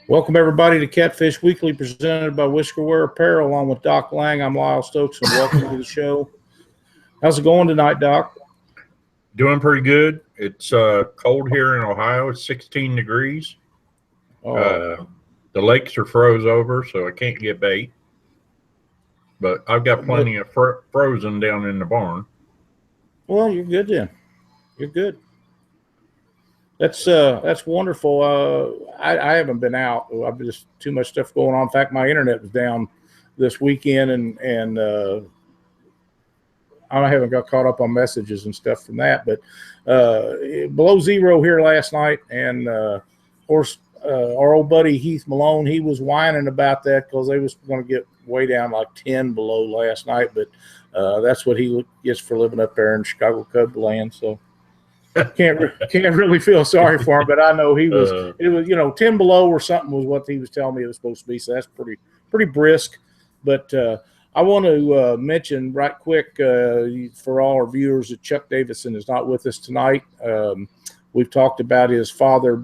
Welcome, everybody, to Catfish Weekly, presented by Whiskerware Apparel, along with Doc Lang. I'm Lyle Stokes, and welcome to the show. How's it going tonight, Doc? Doing pretty good. It's cold here in Ohio. It's 16 degrees. The lakes are froze over, so I can't get bait. But I've got plenty of frozen down in the barn. Well, you're good then. You're good. That's wonderful. I haven't been out. I've just too much stuff going on. In fact, my internet was down this weekend, and I haven't got caught up on messages and stuff from that. But below zero here last night, and of course, our old buddy Heath Malone, he was whining about that because they was going to get way down like 10 below last night. But that's what he gets for living up there in Chicago Cub land. So. Can't really feel sorry for him, but I know he was. It was 10 below or something was what he was telling me it was supposed to be. So that's pretty brisk. But I want to mention right quick for all our viewers that Chuck Davison is not with us tonight. We've talked about his father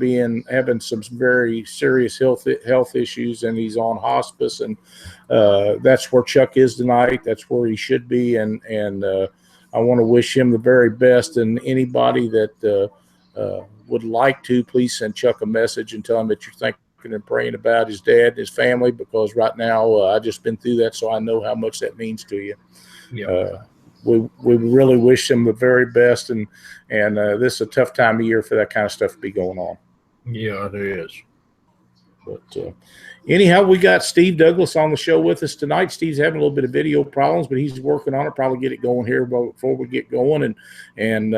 having some very serious health issues, and he's on hospice, and that's where Chuck is tonight. That's where he should be, and I want to wish him the very best, and anybody that would like to, please send Chuck a message and tell him that you're thinking and praying about his dad and his family, because right now I just been through that, so I know how much that means to you. Yeah. We really wish him the very best, and this is a tough time of year for that kind of stuff to be going on. Yeah, it is. But anyhow, we got Steve Douglas on the show with us tonight. Steve's having a little bit of video problems, but he's working on it. Probably get it going here before we get going. And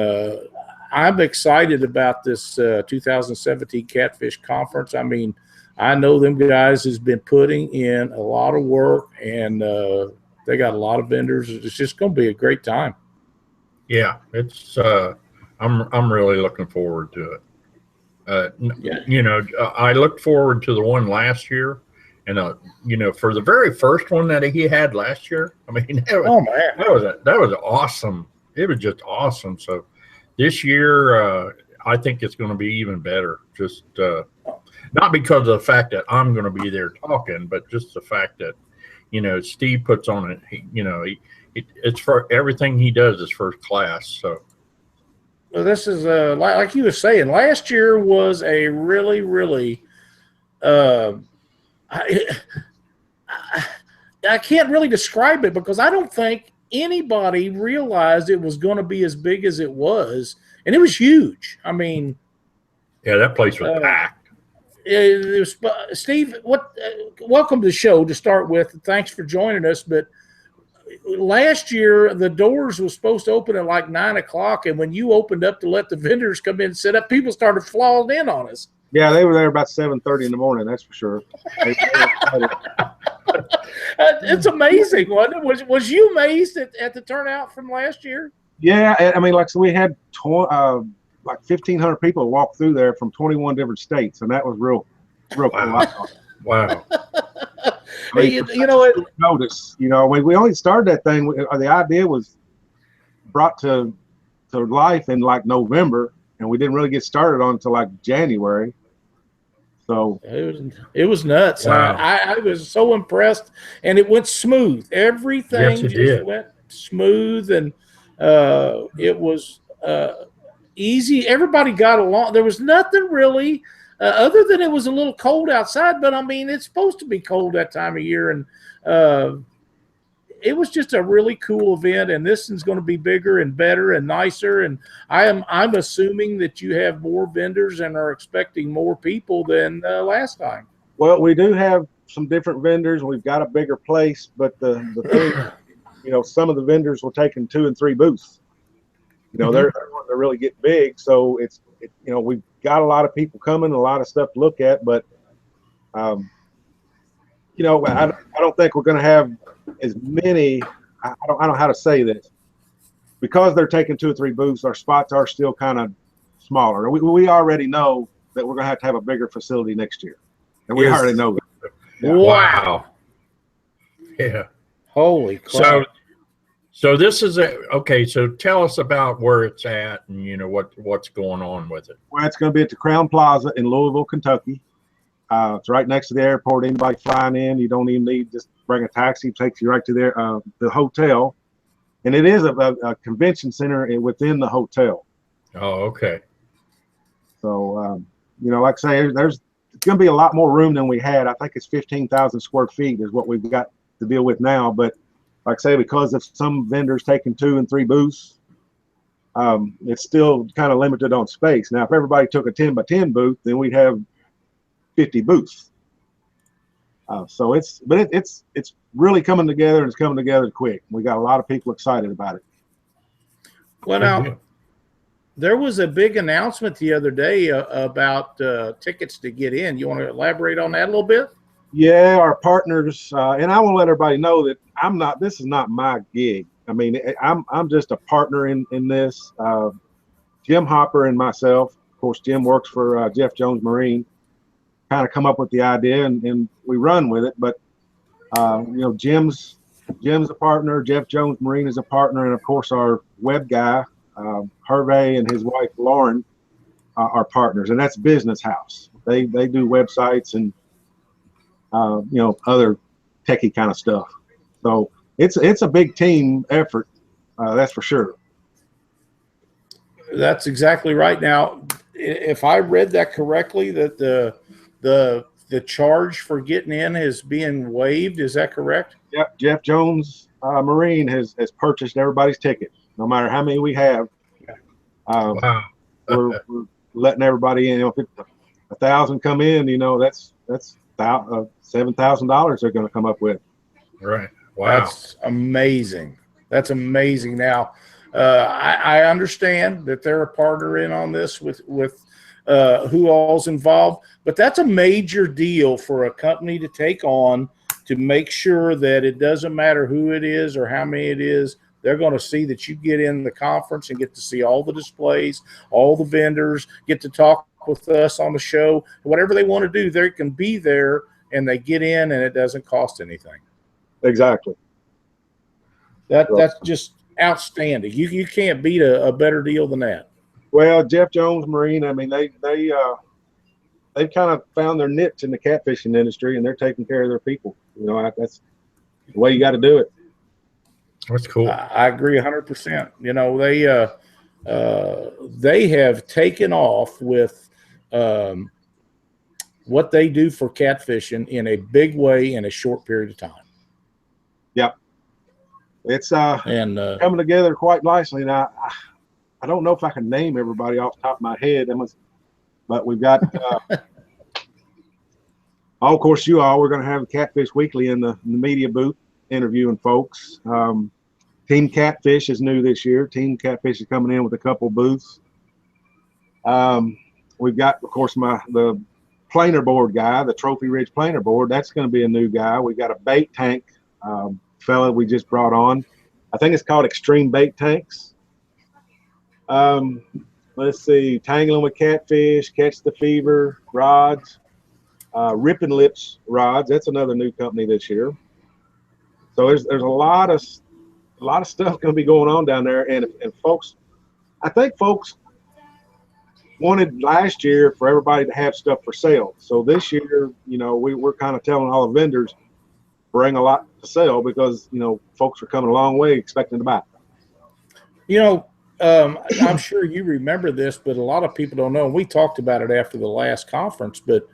I'm excited about this 2017 Catfish Conference. I mean, I know them guys has been putting in a lot of work, and they got a lot of vendors. It's just going to be a great time. Yeah, it's. I'm really looking forward to it. I looked forward to the one last year, and for the very first one that he had last year. I mean, that was awesome. It was just awesome. So this year, I think it's going to be even better. Just not because of the fact that I'm going to be there talking, but just the fact that Steve puts on it. It's for everything he does is first class. So. Well, this is like you were saying. Last year was a really, really. I can't really describe it because I don't think anybody realized it was going to be as big as it was, and it was huge. I mean, yeah, that place was packed. It was, Steve, welcome to the show to start with. Thanks for joining us, but. Last year, the doors were supposed to open at like 9 o'clock, and when you opened up to let the vendors come in and set up, people started flowing in on us. Yeah, they were there about 7:30 in the morning. That's for sure. It's amazing, wasn't it? Was you amazed at the turnout from last year? Yeah, I mean, so we had like 1,500 people walk through there from 21 different states, and that was real cool. Wow. I mean, notice, we only started that thing. The idea was brought to life in like November, and we didn't really get started on until like January. So it was nuts. Wow. I was so impressed, and it went smooth. Everything went smooth, and it was easy. Everybody got along. There was nothing really. Other than it was a little cold outside, but I mean, it's supposed to be cold that time of year, and it was just a really cool event. And this is going to be bigger and better and nicer. And I'm assuming that you have more vendors and are expecting more people than last time. Well, we do have some different vendors. We've got a bigger place, but the thing, some of the vendors were taking 2 and 3 booths. They're really getting big, so we've got a lot of people coming, a lot of stuff to look at, but I don't think we're going to have as many. I don't know how to say this, because they're taking 2 or 3 booths. Our spots are still kind of smaller. We already know that we're going to have a bigger facility next year, and we already know that. Wow. Yeah. Holy crap. So this is okay. So tell us about where it's at and what's going on with it. Well, it's going to be at the Crown Plaza in Louisville, Kentucky. It's right next to the airport. Anybody flying in, you don't even need just bring a taxi. It takes you right to the hotel, and it is a convention center within the hotel. Oh, okay. So like I say, there's going to be a lot more room than we had. I think it's 15,000 square feet is what we've got to deal with now, but like I say, because of some vendors taking 2 and 3 booths, it's still kind of limited on space. Now, if everybody took a 10 by 10 booth, then we'd have 50 booths. So it's really coming together, and it's coming together quick. We got a lot of people excited about it. Well, now there was a big announcement the other day about tickets to get in. You want to elaborate on that a little bit? Yeah, our partners, and I want to let everybody know that this is not my gig. I mean, I'm just a partner in this. Jim Hopper and myself, of course, Jim works for Jeff Jones Marine, kind of come up with the idea and we run with it. But, Jim's a partner, Jeff Jones Marine is a partner, and of course our web guy, Hervé, and his wife, Lauren, are partners, and that's Business House. They do websites and other techie kind of stuff. So it's a big team effort, that's for sure. That's exactly right. Now, if I read that correctly, that the charge for getting in is being waived, is that correct? Yep. Jeff Jones Marine has purchased everybody's ticket, no matter how many we have. Wow. we're letting everybody in. If it's 1,000 come in, that's $7,000 they're going to come up with. Right. Wow. That's amazing. That's amazing. Now, I understand that they're a partner in on this with who all's involved, but that's a major deal for a company to take on, to make sure that it doesn't matter who it is or how many it is. They're going to see that you get in the conference and get to see all the displays, all the vendors, get to talk with us on the show. Whatever they want to do, they can be there, and they get in, and it doesn't cost anything. Exactly. That's just outstanding. You can't beat a better deal than that. Well, Jeff Jones Marine, I mean, they've kind of found their niche in the catfishing industry, and they're taking care of their people. That's the way you got to do it. That's cool. I agree 100%. They have taken off with what they do for catfishing in a big way in a short period of time. Yep. It's coming together quite nicely. Now, I don't know if I can name everybody off the top of my head, but we've got of course, we're going to have Catfish Weekly in the media booth interviewing folks. Team Catfish is new this year. Team Catfish is coming in with a couple booths. We've got, of course, the planer board guy, the Trophy Ridge planer board. That's going to be a new guy. We've got a bait tank fella we just brought on. I think it's called Extreme Bait Tanks. Let's see, Tangling with Catfish, Catch the Fever rods, Ripping Lips rods. That's another new company this year. So there's a lot of stuff going to be going on down there, and folks, I think folks wanted last year for everybody to have stuff for sale. So this year, we're kind of telling all the vendors bring a lot to sell, because folks are coming a long way expecting to buy. I'm sure you remember this, but a lot of people don't know. And we talked about it after the last conference, but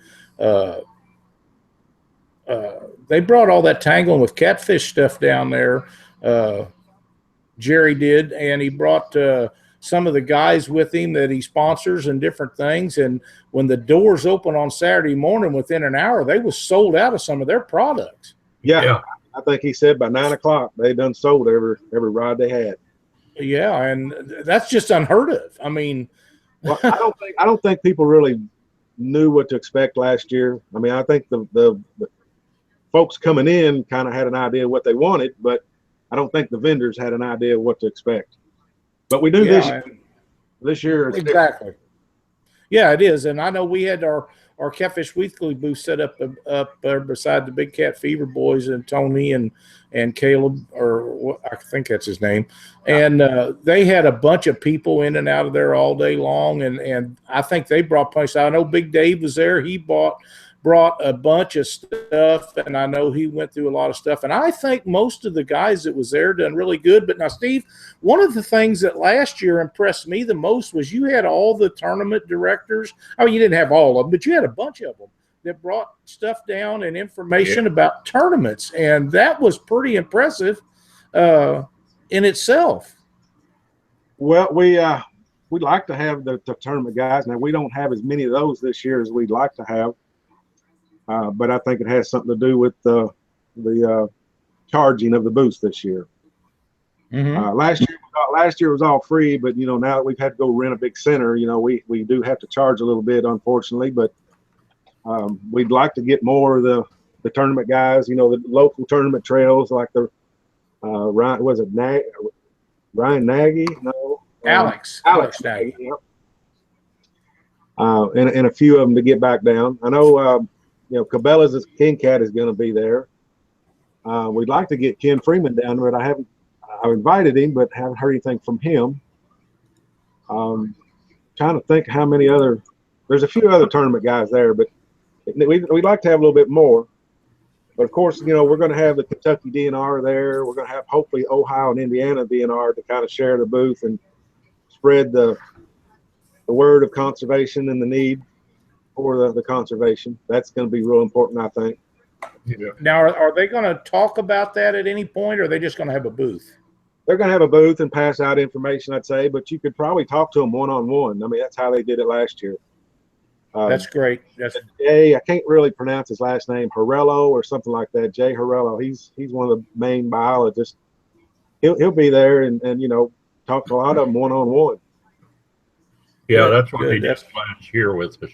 they brought all that Tangling with Catfish stuff down there. Jerry did, and he brought some of the guys with him that he sponsors and different things. And when the doors open on Saturday morning, within an hour, they was sold out of some of their products. Yeah. I think he said by 9 o'clock they done sold every rod they had. Yeah, and that's just unheard of. I mean, well, I don't think people really knew what to expect last year. I mean, I think the folks coming in kind of had an idea of what they wanted, but I don't think the vendors had an idea of what to expect. But we do this year. Exactly. Yeah, it is. And I know we had our Catfish Weekly booth set up there beside the Big Cat Fever boys and Tony and Caleb, or I think that's his name. And they had a bunch of people in and out of there all day long. And I think they brought punch. I know Big Dave was there. He brought a bunch of stuff, and I know he went through a lot of stuff. And I think most of the guys that was there done really good. But now, Steve, one of the things that last year impressed me the most was you had all the tournament directors. I mean, you didn't have all of them, but you had a bunch of them that brought stuff down and information about tournaments, and that was pretty impressive in itself. Well, we like to have the tournament guys. Now, we don't have as many of those this year as we'd like to have. But I think it has something to do with the charging of the booths this year. Mm-hmm. Last year was all free, but now that we've had to go rent a big center, we do have to charge a little bit, unfortunately. But we'd like to get more of the tournament guys, the local tournament trails like the Ryan Nagy? No, Alex Nagy. Yep. And a few of them to get back down. I know. Cabela's King Cat is going to be there. We'd like to get Ken Freeman down there, but I invited him, but haven't heard anything from him. Trying to think how many there's a few other tournament guys there, but we'd like to have a little bit more. But of course, we're going to have the Kentucky DNR there. We're going to have hopefully Ohio and Indiana DNR to kind of share the booth and spread the word of conservation and the need for the conservation. That's going to be real important, I think. Yeah. Now, are they going to talk about that at any point, or are they just going to have a booth? They're going to have a booth and pass out information, I'd say, but you could probably talk to them one-on-one. I mean, that's how they did it last year. That's great. Jay, I can't really pronounce his last name, Harrello or something like that. Jay Harrello. He's one of the main biologists. He'll be there and talk to a lot of them one-on-one. Yeah, that's what they did last year with us.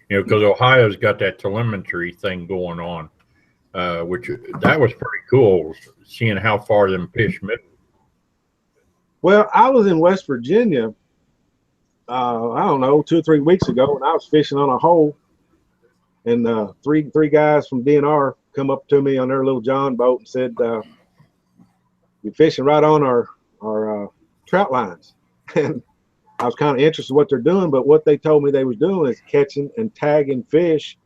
Because Ohio's got that telemetry thing going on, which that was pretty cool, seeing how far them fish moved. Well, I was in West Virginia, I don't know, 2 or 3 weeks ago, and I was fishing on a hole, and three guys from DNR come up to me on their little John boat and said, "You're fishing right on our trout lines." And I was kind of interested in what they're doing, but what they told me they was doing is catching and tagging fish,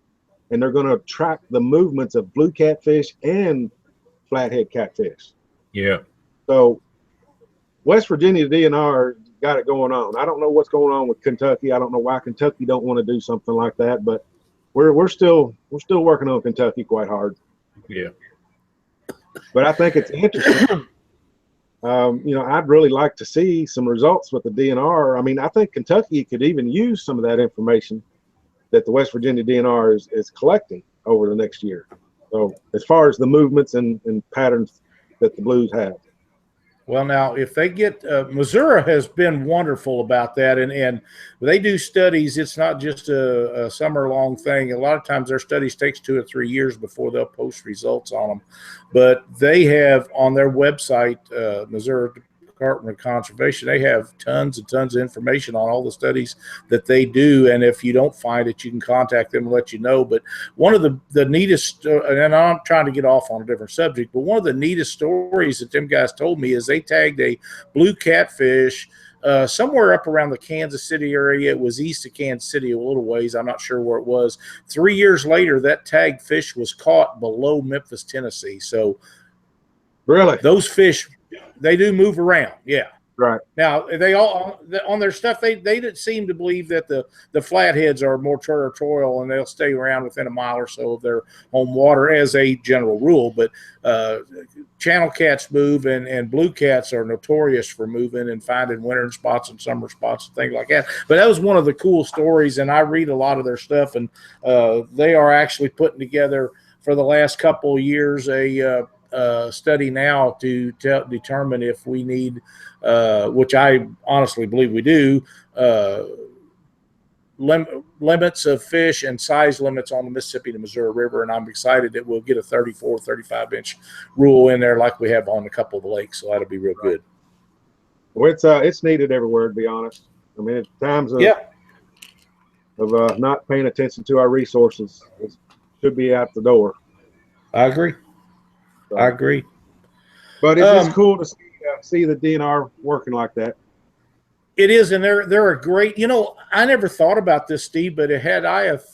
and they're going to track the movements of blue catfish and flathead catfish. Yeah. So West Virginia DNR got it going on. I don't know what's going on with Kentucky. I don't know why Kentucky don't want to do something like that, but we're still working on Kentucky quite hard. Yeah. But I think it's interesting. I'd really like to see some results with the DNR. I mean, I think Kentucky could even use some of that information that the West Virginia DNR is collecting over the next year. So as far as the movements and patterns that the blues have. Well, now, if they get Missouri has been wonderful about that, and they do studies. It's not just a summer-long thing. A lot of times their studies takes 2 or 3 years before they'll post results on them. But they have on their website, Missouri Department of Conservation, they have tons and tons of information on all the studies that they do. And if you don't find it, you can contact them and let you know. But one of the neatest, and I'm trying to get off on a different subject, but one of the neatest stories that them guys told me is they tagged a blue catfish somewhere up around the Kansas City area. It was east of Kansas City a little ways. I'm not sure where it was. 3 years later, that tagged fish was caught below Memphis, Tennessee. So really, those fish, they do move around. Yeah. Right. Now, they all on their stuff, they didn't seem to believe that the flatheads are more territorial and they'll stay around within a mile or so of their home water as a general rule. But channel cats move, and blue cats are notorious for moving and finding winter spots and summer spots and things like that. But that was one of the cool stories, and I read a lot of their stuff, and they are actually putting together for the last couple of years a study now to determine if we need, which I honestly believe we do, limits of fish and size limits on the Mississippi to Missouri River. And I'm excited that we'll get a 34, 35-inch rule in there like we have on a couple of the lakes. So that'll be real good. Well, it's needed everywhere, to be honest. I mean, at times of not paying attention to our resources. It should be out the door. I agree. So, I agree. But it's cool to see the DNR working like that. It is, and they're a great. You know, I never thought about this, Steve, but had I have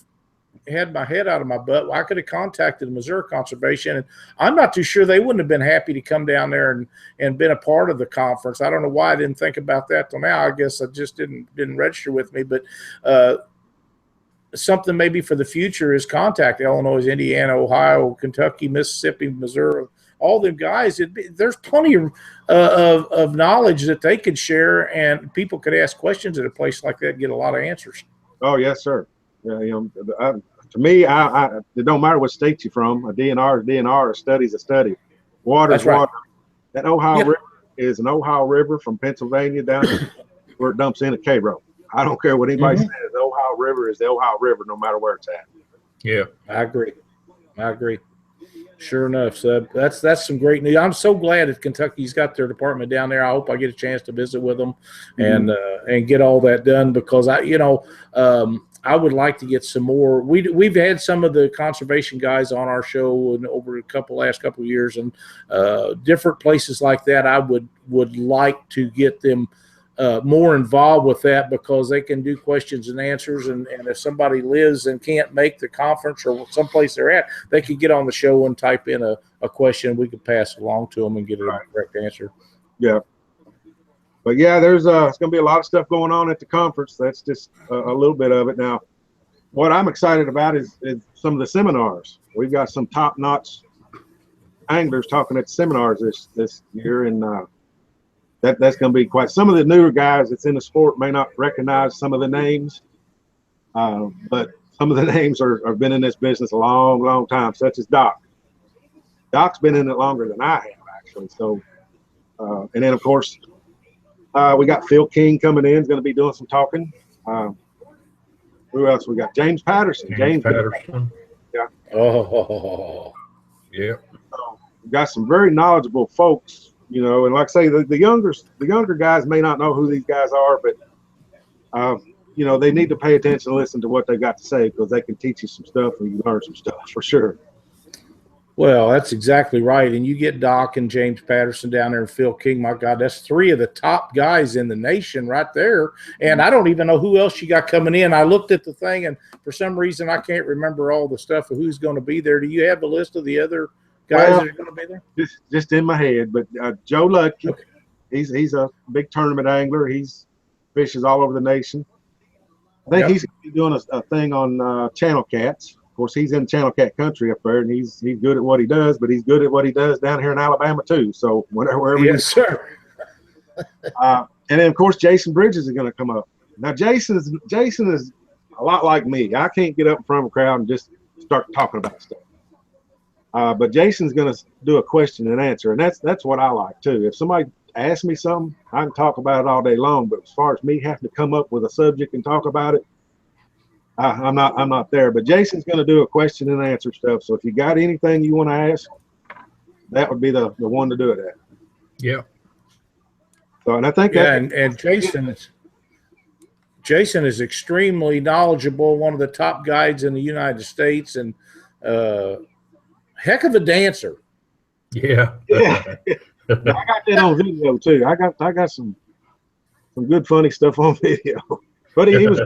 had my head out of my butt, I could have contacted Missouri Conservation, and I'm not too sure they wouldn't have been happy to come down there and been a part of the conference. I don't know why I didn't think about that till now. I guess I just didn't register with me, but something maybe for the future is contact Illinois, Indiana, Ohio, Kentucky, Mississippi, Missouri, all them guys. There's plenty of knowledge that they could share, and people could ask questions at a place like that and get a lot of answers. Oh yes, sir. Yeah, you know, to me, it don't matter what state you're from. A DNR is DNR. A study's a study. Water is water. That Ohio River is an Ohio River from Pennsylvania down where it dumps in at Cairo. I don't care what anybody says. The Ohio River is the Ohio River, no matter where it's at. Yeah, I agree. Sure enough, Seb. That's some great news. I'm so glad that Kentucky's got their department down there. I hope I get a chance to visit with them and get all that done, because I would like to get some more. We've had some of the conservation guys on our show and over last couple of years, and different places like that. I would like to get them more involved with that, because they can do questions and answers, and if somebody lives and can't make the conference or someplace they're at, they could get on the show and type in a question. We could pass it along to them and get a correct answer. Yeah. But yeah, there's it's going to be a lot of stuff going on at the conference. That's just a little bit of it. Now, what I'm excited about is some of the seminars. We've got some top-notch anglers talking at seminars this year, and that's going to be quite. Some of the newer guys that's in the sport may not recognize some of the names, but some of the names have been in this business a long, long time, such as Doc. Doc's been in it longer than I have, actually. So, and then, of course, we got Phil King coming in. He's going to be doing some talking. Who else? We got James Patterson. James Patterson. Yeah. Oh, yeah. So we've got some very knowledgeable folks. You know, and like I say, the younger guys may not know who these guys are, but you know, they need to pay attention and listen to what they got to say, because they can teach you some stuff and you learn some stuff for sure. Well, that's exactly right. And you get Doc and James Patterson down there and Phil King. My God, that's three of the top guys in the nation right there. And I don't even know who else you got coming in. I looked at the thing, and for some reason I can't remember all the stuff of who's going to be there. Do you have a list of the other guys that are going to be there? Just in my head, but Joe Ludke, he's a big tournament angler. He's fishes all over the nation. I think he's going to be doing a thing on channel cats. Of course, he's in channel cat country up there, and he's good at what he does. But he's good at what he does down here in Alabama too. So wherever. Yes, sir. And then of course Jason Bridges is going to come up. Now Jason is a lot like me. I can't get up in front of a crowd and just start talking about stuff. But Jason's going to do a question and answer, and that's what I like too. If somebody asks me something, I can talk about it all day long. But as far as me having to come up with a subject and talk about it, I'm not there. But Jason's going to do a question and answer stuff. So if you got anything you want to ask, that would be the one to do it at. Yeah. So, and I think and Jason is extremely knowledgeable, one of the top guides in the United States, and heck of a dancer. Yeah. I got that on video too. I got some good funny stuff on video. But he was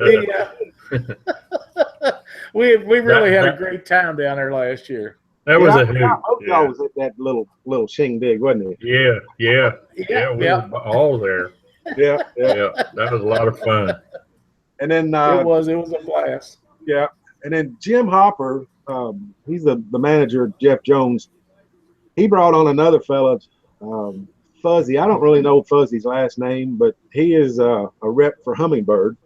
we really had a great time down there last year. That was a hoot. Y'all was at that little shindig, wasn't it? Yeah. We were all there. Yeah. That was a lot of fun. And then it was a blast. Yeah. And then Jim Hopper, he's the manager of Jeff Jones. He brought on another fella, Fuzzy. I don't really know Fuzzy's last name, but he is a rep for Hummingbird.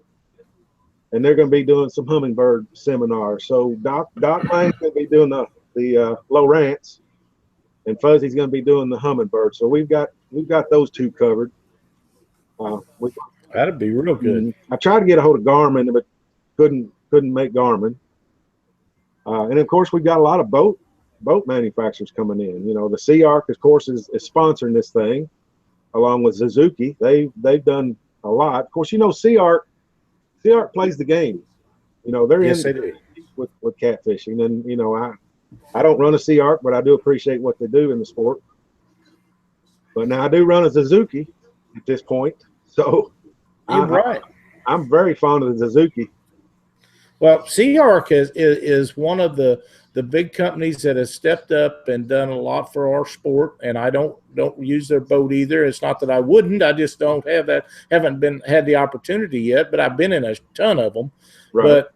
And they're going to be doing some Hummingbird seminars. So Doc Lane's going to be doing the Lowrance, and Fuzzy's going to be doing the Hummingbird. So we've got those two covered. That'd be real good. I tried to get a hold of Garmin, but couldn't make Garmin. And of course, we've got a lot of boat manufacturers coming in. You know, the Sea Arc, of course, is sponsoring this thing, along with Suzuki. They've done a lot. Of course, you know, Sea Arc plays the game. You know, they're yes, in they do. with catfishing, and you know, I don't run a Sea Arc, but I do appreciate what they do in the sport. But now I do run a Suzuki at this point, so You're right. I'm very fond of the Suzuki. Well, Sea Arc is one of the big companies that has stepped up and done a lot for our sport, and I don't use their boat either. It's not that I wouldn't, I just don't have that, haven't had the opportunity yet, but I've been in a ton of them. Right. But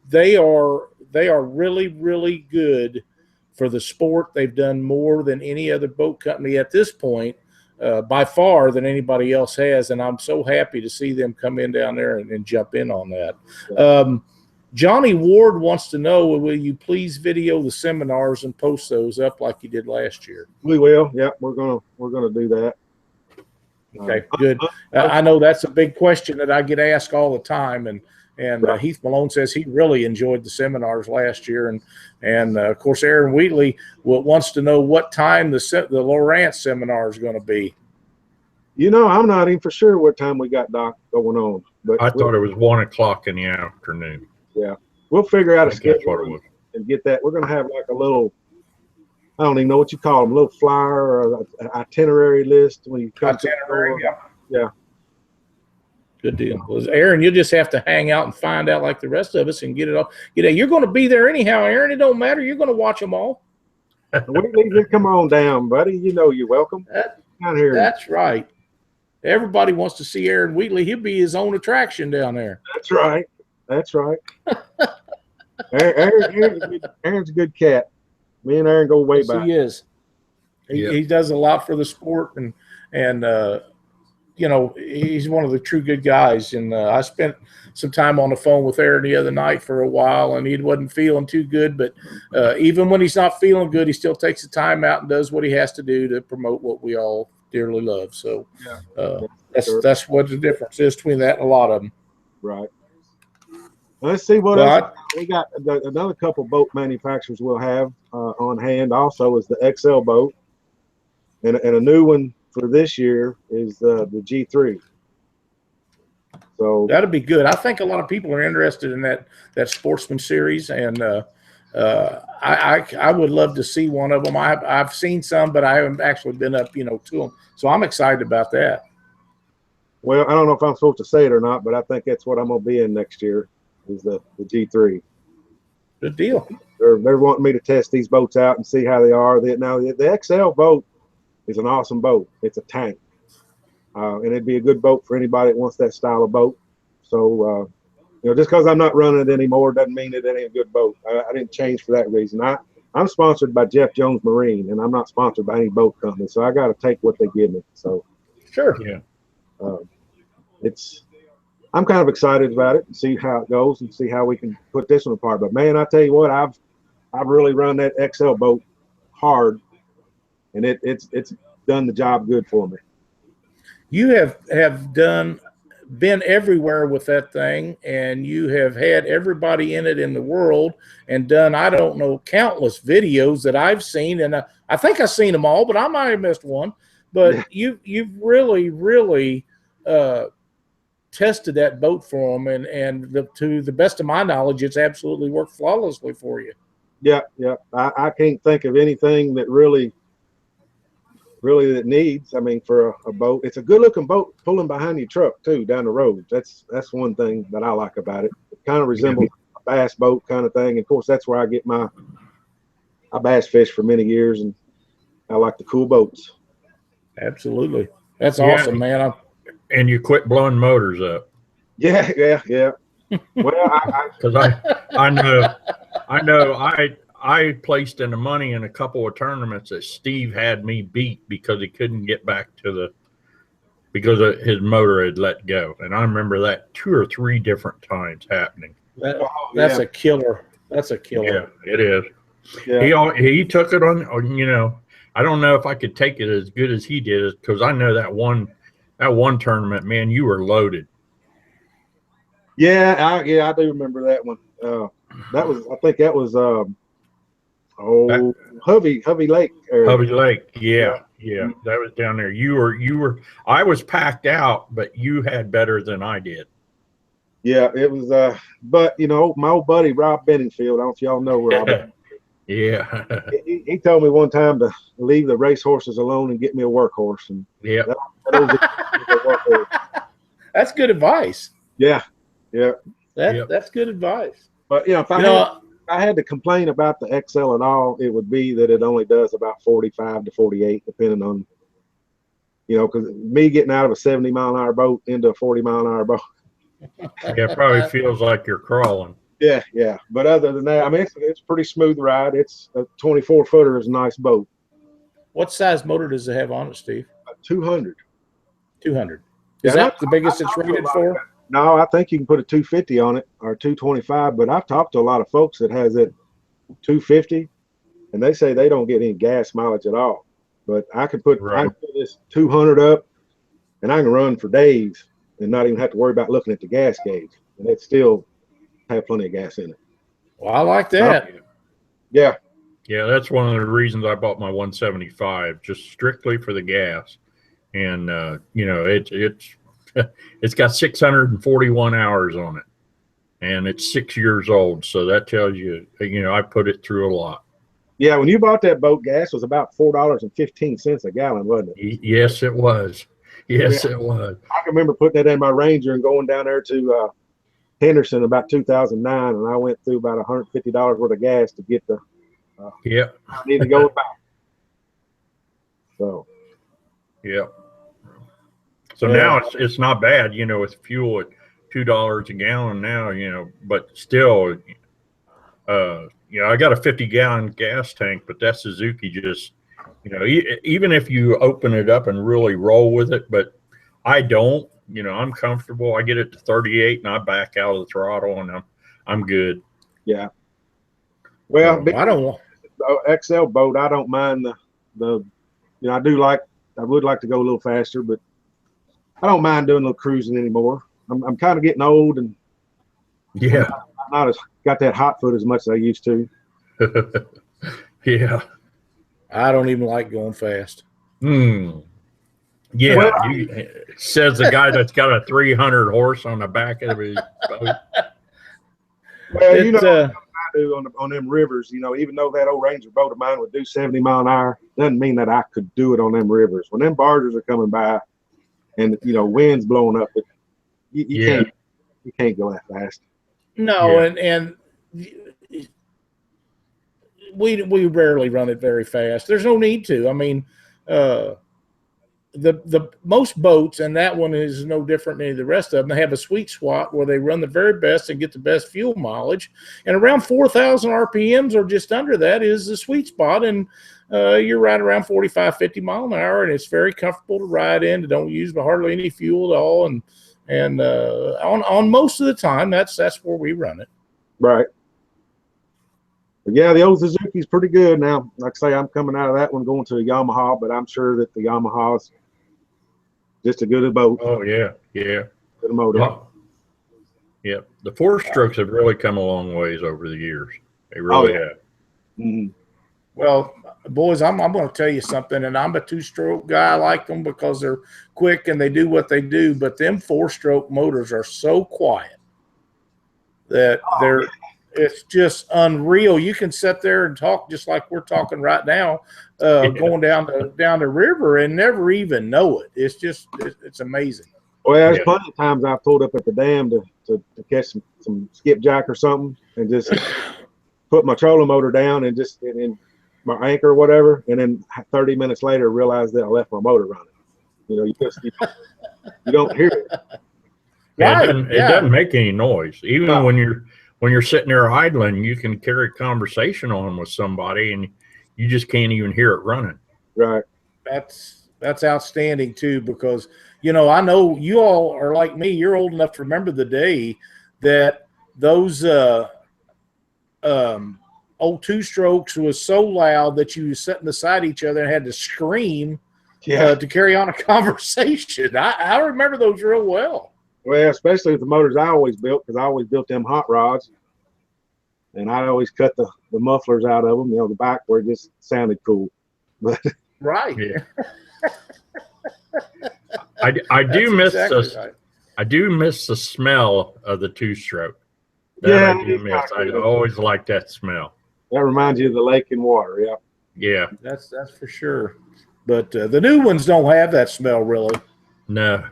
they are really, really good for the sport. They've done more than any other boat company at this point, by far, than anybody else has, and I'm so happy to see them come in down there and jump in on that. Johnny Ward wants to know, will you please video the seminars and post those up like you did last year? We will. Yeah, we're gonna do that. Okay, good. I know that's a big question that I get asked all the time, and Right. Heath Malone says he really enjoyed the seminars last year, and of course Aaron Wheatley wants to know what time the Lowrance seminar is going to be. You know, I'm not even for sure what time we got Doc going on, but I thought it was 1 o'clock in the afternoon. Yeah, we'll figure out a That's what it schedule was. and get that. We're gonna have like a little, I don't even know what you call them, a little flyer or an itinerary list when you come Itinerary, to yeah. Good deal. Well, Aaron, you'll just have to hang out and find out like the rest of us and get it all. You're going to be there anyhow, Aaron. It don't matter. You're going to watch them all. Wheatley, just come on down, buddy. You know you're welcome. Down here. That's right. Everybody wants to see Aaron Wheatley. He'll be his own attraction down there. That's right. That's right. Aaron's a good cat. Me and Aaron go way Yes, back. he is. He does a lot for the sport, and you know, he's one of the true good guys. And I spent some time on the phone with Aaron the other night for a while, and he wasn't feeling too good. But even when he's not feeling good, he still takes the time out and does what he has to do to promote what we all dearly love. So that's what the difference is between that and a lot of them. Right. Let's see what else we got. Another couple boat manufacturers we'll have on hand also is the XL boat, and a new one for this year is the G3. So that'll be good. I think a lot of people are interested in that Sportsman series, and I would love to see one of them. I've seen some, but I haven't actually been up, to them. So I'm excited about that. Well, I don't know if I'm supposed to say it or not, but I think that's what I'm gonna be in next year. Is the G3. Good deal. They're wanting me to test these boats out and see how they are. Now the XL boat is an awesome boat. It's a tank, and it'd be a good boat for anybody that wants that style of boat. So just because I'm not running it anymore doesn't mean it ain't a good boat. I didn't change for that reason. I'm sponsored by Jeff Jones Marine, and I'm not sponsored by any boat company, so I got to take what they give me. So sure, yeah, I'm kind of excited about it and see how it goes and see how we can put this one apart. But man, I tell you what, I've really run that XL boat hard, and it's done the job good for me. You have been everywhere with that thing, and you have had everybody in it in the world and done, I don't know, countless videos that I've seen, and I think I've seen them all, but I might have missed one. But you've really tested that boat for them, and to the best of my knowledge, it's absolutely worked flawlessly for you. Yeah. I can't think of anything that really that needs. I mean, for a boat, it's a good looking boat pulling behind your truck too down the road. That's one thing that I like about it. It kind of resembles a bass boat kind of thing. And of course, that's where I get I bass fish for many years, and I like the cool boats. Absolutely, that's awesome, man. And you quit blowing motors up. Yeah. Well, because I know I placed in the money in a couple of tournaments that Steve had me beat because he couldn't get back because his motor had let go, and I remember that 2 or 3 different times happening. That's a killer. That's a killer. Yeah, it is. Yeah. He took it on. I don't know if I could take it as good as he did, because I know that one tournament, man, you were loaded. Yeah, I do remember that one. I think that was Hovey Lake area. Hovey Lake, yeah, that was down there. You were. I was packed out, but you had better than I did. Yeah, it was. But you know, my old buddy Rob Benningfield. I don't know if y'all know Rob. Yeah. He told me one time to leave the race horses alone and get me a workhorse. And Yeah. That's good advice. Yeah, yeah. That's good advice. But you know, if I had to complain about the XL at all, it would be that it only does about 45 to 48, depending on, you know, because me getting out of a 70-mile-an-hour boat into a 40-mile-an-hour boat. Yeah, it probably feels like you're crawling. Yeah, yeah. But other than that, I mean, it's a pretty smooth ride. It's a 24-footer is a nice boat. What size motor does it have on it, Steve? 200. 200. Is that the biggest it's rated for? No, I think you can put a 250 on it or 225. But I've talked to a lot of folks that has it 250, and they say they don't get any gas mileage at all. But I can put this 200 up, and I can run for days and not even have to worry about looking at the gas gauge, and it still have plenty of gas in it. Well, I like that. Yeah. Yeah, that's one of the reasons I bought my 175, just strictly for the gas. And you know, it's got 641 hours on it, and it's 6 years old. So that tells you, you know, I put it through a lot. Yeah, when you bought that boat, gas was about $4.15 a gallon, wasn't it? Yes, it was. Yes, it was. I can remember putting that in my Ranger and going down there to Henderson about 2009, and I went through about $150 worth of gas to get the. I need to go back. So. Yeah. So now it's not bad, you know, with fuel at $2 a gallon now, you know, but still, you know, I got a 50-gallon gas tank, but that Suzuki just, you know, even if you open it up and really roll with it, but I don't, you know, I'm comfortable. I get it to 38 and I back out of the throttle and I'm good. Yeah. Well, I don't want XL boat. I don't mind the, you know, I would like to go a little faster, but I don't mind doing a little cruising anymore. I'm kind of getting old and I'm not as got that hot foot as much as I used to. Yeah. I don't even like going fast. Yeah, well, says the guy that's got a 300 horse on the back of his boat. Well, you know, I do on them rivers, you know, even though that old Ranger boat of mine would do 70 mile an hour, doesn't mean that I could do it on them rivers. When them barges are coming by and, you know, wind's blowing up, you can't go that fast. No, and we rarely run it very fast. There's no need to. I mean, the most boats, and that one is no different than any of the rest of them, they have a sweet spot where they run the very best and get the best fuel mileage. And around 4,000 RPMs or just under that is the sweet spot. And you're right around 45, 50 mile an hour, and it's very comfortable to ride in. They don't use hardly any fuel at all. And on most of the time, that's where we run it. Right. But yeah, the old Suzuki's pretty good now. Like I say, I'm coming out of that one going to a Yamaha, but I'm sure that the Yamaha's just as good a boat. Oh yeah, yeah. Good motor. Yeah, the 4-strokes have really come a long ways over the years. They really have. Mm-hmm. Well, boys, I'm going to tell you something, and I'm a 2-stroke guy. I like them because they're quick and they do what they do. But them 4-stroke motors are so quiet that it's just unreal. You can sit there and talk just like we're talking right now, going down the river and never even know it. It's amazing. Well, there's plenty of times I've pulled up at the dam to catch some skipjack or something and just put my trolling motor down and just and my anchor or whatever, and then 30 minutes later realize that I left my motor running. You know, you don't hear it. Yeah, it doesn't make any noise. Even when you're sitting there idling, you can carry a conversation on with somebody and you just can't even hear it running. Right. That's outstanding too, because, you know, I know you all are like me. You're old enough to remember the day that those old 2-strokes was so loud that you were sitting beside each other and had to scream to carry on a conversation. I remember those real well. Well, especially with the motors I always built, because I always built them hot rods, and I always cut the mufflers out of them, you know, the back where it just sounded cool. But right. Yeah. I do miss I do miss the smell of the two-stroke. Yeah, I do miss. I always like that smell. That reminds you of the lake and water. Yeah. Yeah. That's for sure. But the new ones don't have that smell really. No.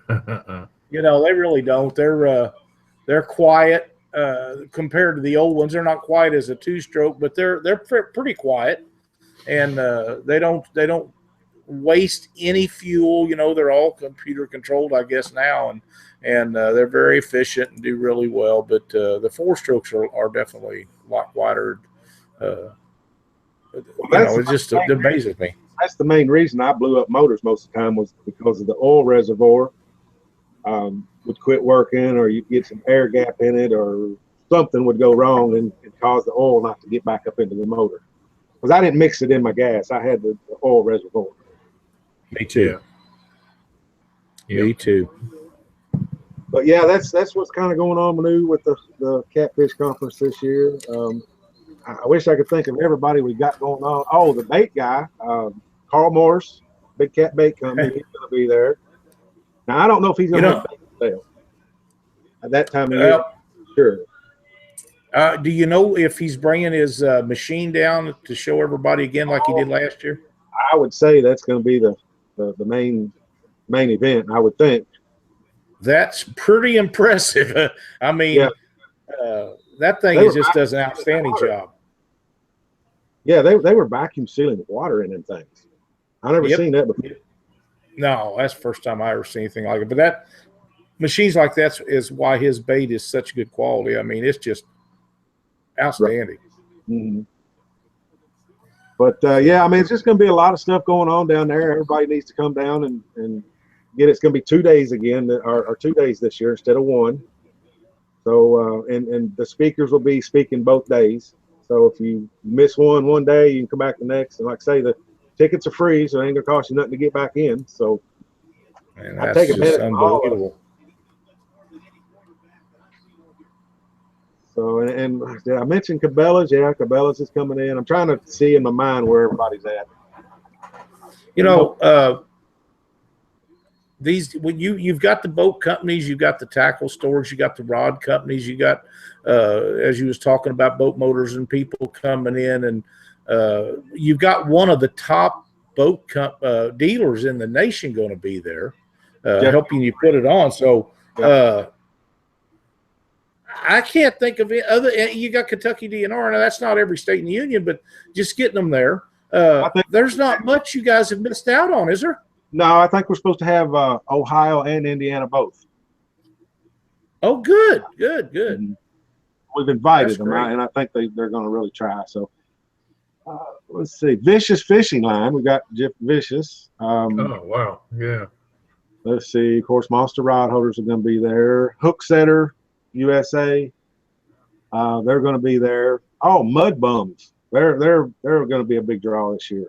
You know, they really don't. They're quiet compared to the old ones. They're not quite as a two-stroke, but they're pretty quiet, and they don't waste any fuel. You know, they're all computer controlled, I guess now, and they're very efficient and do really well. But the four-strokes are definitely a lot quieter. It just amazes me. That's the main reason I blew up motors most of the time, was because of the oil reservoir would quit working, or you get some air gap in it, or something would go wrong and cause the oil not to get back up into the motor. Because I didn't mix it in my gas. I had the oil reservoir. Me too. Yeah. Me too. But yeah, that's what's kind of going on, Manu, with the Catfish Conference this year. I wish I could think of everybody we got going on. Oh, the bait guy, Carl Morris, Big Cat Bait Company, he's going to be there. Now, I don't know if he's going to have bait sale at that time of year. Sure. Do you know if he's bringing his machine down to show everybody again like he did last year? I would say that's going to be the main event, I would think. That's pretty impressive. I mean, that thing just does an outstanding job. Yeah, they were vacuum sealing water in them things. I never seen that before. No, that's the first time I ever seen anything like it. But that machines like that is why his bait is such good quality. I mean, it's just outstanding. Right. Mm-hmm. But yeah, I mean, it's just going to be a lot of stuff going on down there. Everybody needs to come down and get it. It's going to be 2 days again, or 2 days this year instead of one. So and the speakers will be speaking both days. So if you miss one day, you can come back the next. And like I say, the tickets are free, so it ain't gonna cost you nothing to get back in. So I take a minute. Unbelievable. So and I mentioned Cabela's. Yeah, Cabela's is coming in. I'm trying to see in my mind where everybody's at. You know, when you've got the boat companies, you've got the tackle stores, you got the rod companies, you got as you was talking about boat motors and people coming in, and you've got one of the top boat dealers in the nation going to be there helping you put it on. So I can't think of it other. You got Kentucky DNR. Now that's not every state in the union, but just getting them there. There's not much you guys have missed out on, is there? No, I think we're supposed to have Ohio and Indiana both. Oh, good. Mm-hmm. We've invited them, and I think they're going to really try. So let's see. Vicious Fishing Line. We got Jeff Vicious. Oh, wow. Yeah. Let's see. Of course, Monster Rod Holders are going to be there. Hook Setter USA. They're going to be there. Oh, Mud Bums. They're going to be a big draw this year.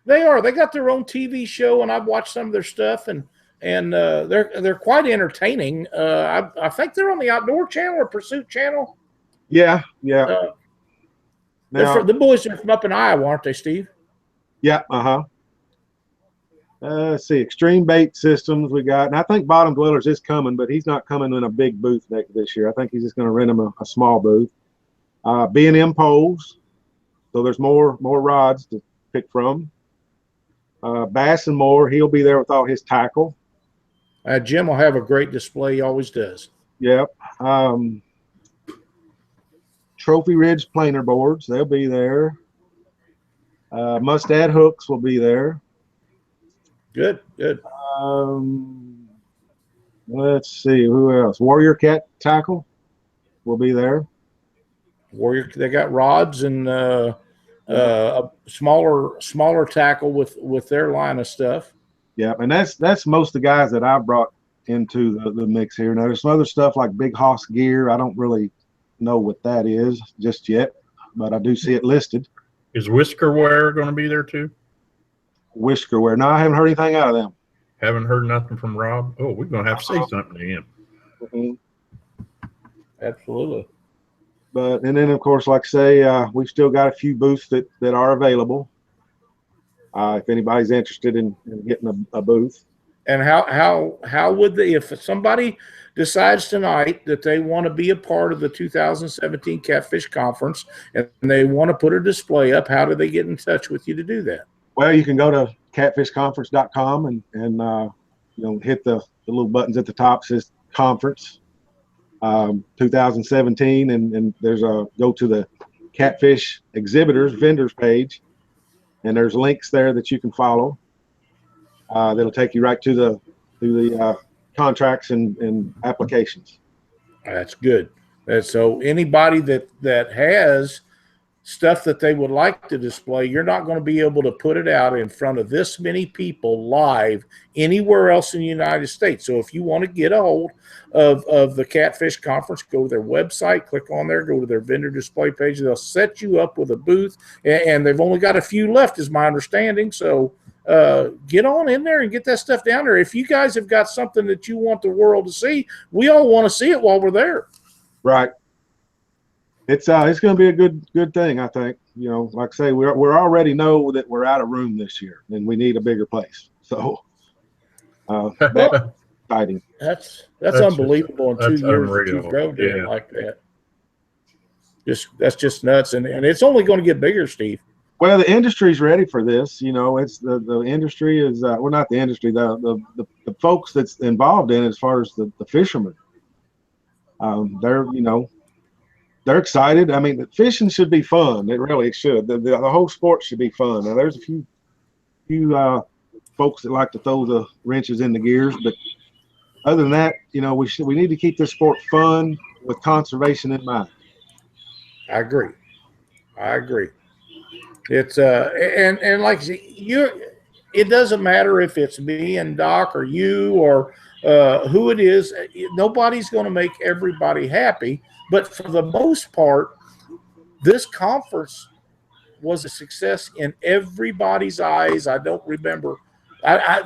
They are. They got their own TV show, and I've watched some of their stuff, and they're quite entertaining. I think they're on the Outdoor Channel or Pursuit Channel. Yeah. Now, the boys are from up in Iowa, aren't they, Steve? Yeah. Let's see. Extreme Bait Systems we got, and I think Bottom Dwellers is coming, but he's not coming in a big booth this year. I think he's just going to rent him a small booth. B&M Poles, so there's more rods to pick from. Bass and More, he'll be there with all his tackle. Jim will have a great display. He always does. Yep. Trophy Ridge planer boards, they'll be there. Mustad Hooks will be there. Good. Let's see, who else? Warrior Cat Tackle will be there. Warrior, they got rods and a smaller tackle with their line of stuff. Yeah, and that's most of the guys that I brought into the mix here. Now there's some other stuff like Big Hoss Gear. I don't really know what that is just yet, but I do see it listed. Is Whiskerware going to be there too? Whiskerware. No, I haven't heard anything out of them. Haven't heard nothing from Rob. Oh, we're going to have to say something to him. Mm-hmm. Absolutely. And then of course, like I say, we've still got a few booths that are available. If anybody's interested in getting a booth. And how would they, if somebody decides tonight that they want to be a part of the 2017 Catfish Conference and they want to put a display up, how do they get in touch with you to do that? Well, you can go to catfishconference.com and hit the little buttons at the top says conference 2017, and there's go to the Catfish exhibitors vendors page, and there's links there that you can follow. That'll take you right to the contracts and applications. That's good. So anybody that has stuff that they would like to display, you're not going to be able to put it out in front of this many people live anywhere else in the United States. So if you want to get a hold of the Catfish Conference, go to their website, click on there, go to their vendor display page. They'll set you up with a booth, and they've only got a few left, is my understanding. So get on in there and get that stuff down there. If you guys have got something that you want the world to see, we all want to see it while we're there. Right. It's going to be a good thing, I think. Like I say, we're already know that we're out of room this year, and we need a bigger place. So that's exciting. That's unbelievable. In 2 years that you've grown like that. That's just nuts, and it's only going to get bigger, Steve. Well, the industry's ready for this. It's the industry is well, not the industry, the folks that's involved in it, as far as the fishermen. They're excited. I mean, fishing should be fun. It really should. The whole sport should be fun. Now, there's a few folks that like to throw the wrenches in the gears, but other than that, we need to keep this sport fun with conservation in mind. I agree. It's and like it doesn't matter if it's me and Doc or you or who it is. Nobody's going to make everybody happy. But for the most part, this conference was a success in everybody's eyes. I don't remember.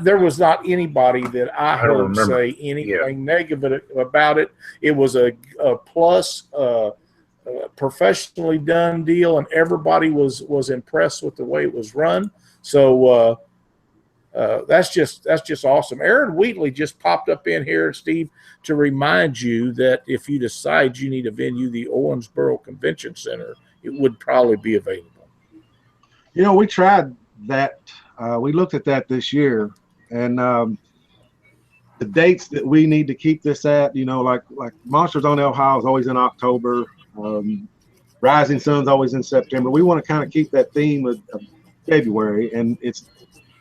There was not anybody that I heard say anything negative about it. It was a plus, professionally done deal, and everybody was impressed with the way it was run. So that's just awesome. Aaron Wheatley just popped up in here, Steve, to remind you that if you decide you need a venue, the Owensboro Convention Center, it would probably be available. We tried that. We looked at that this year, and the dates that we need to keep this at, like Monsters on El High is always in October. Rising Sun's always in September. We want to kind of keep that theme of February, and it's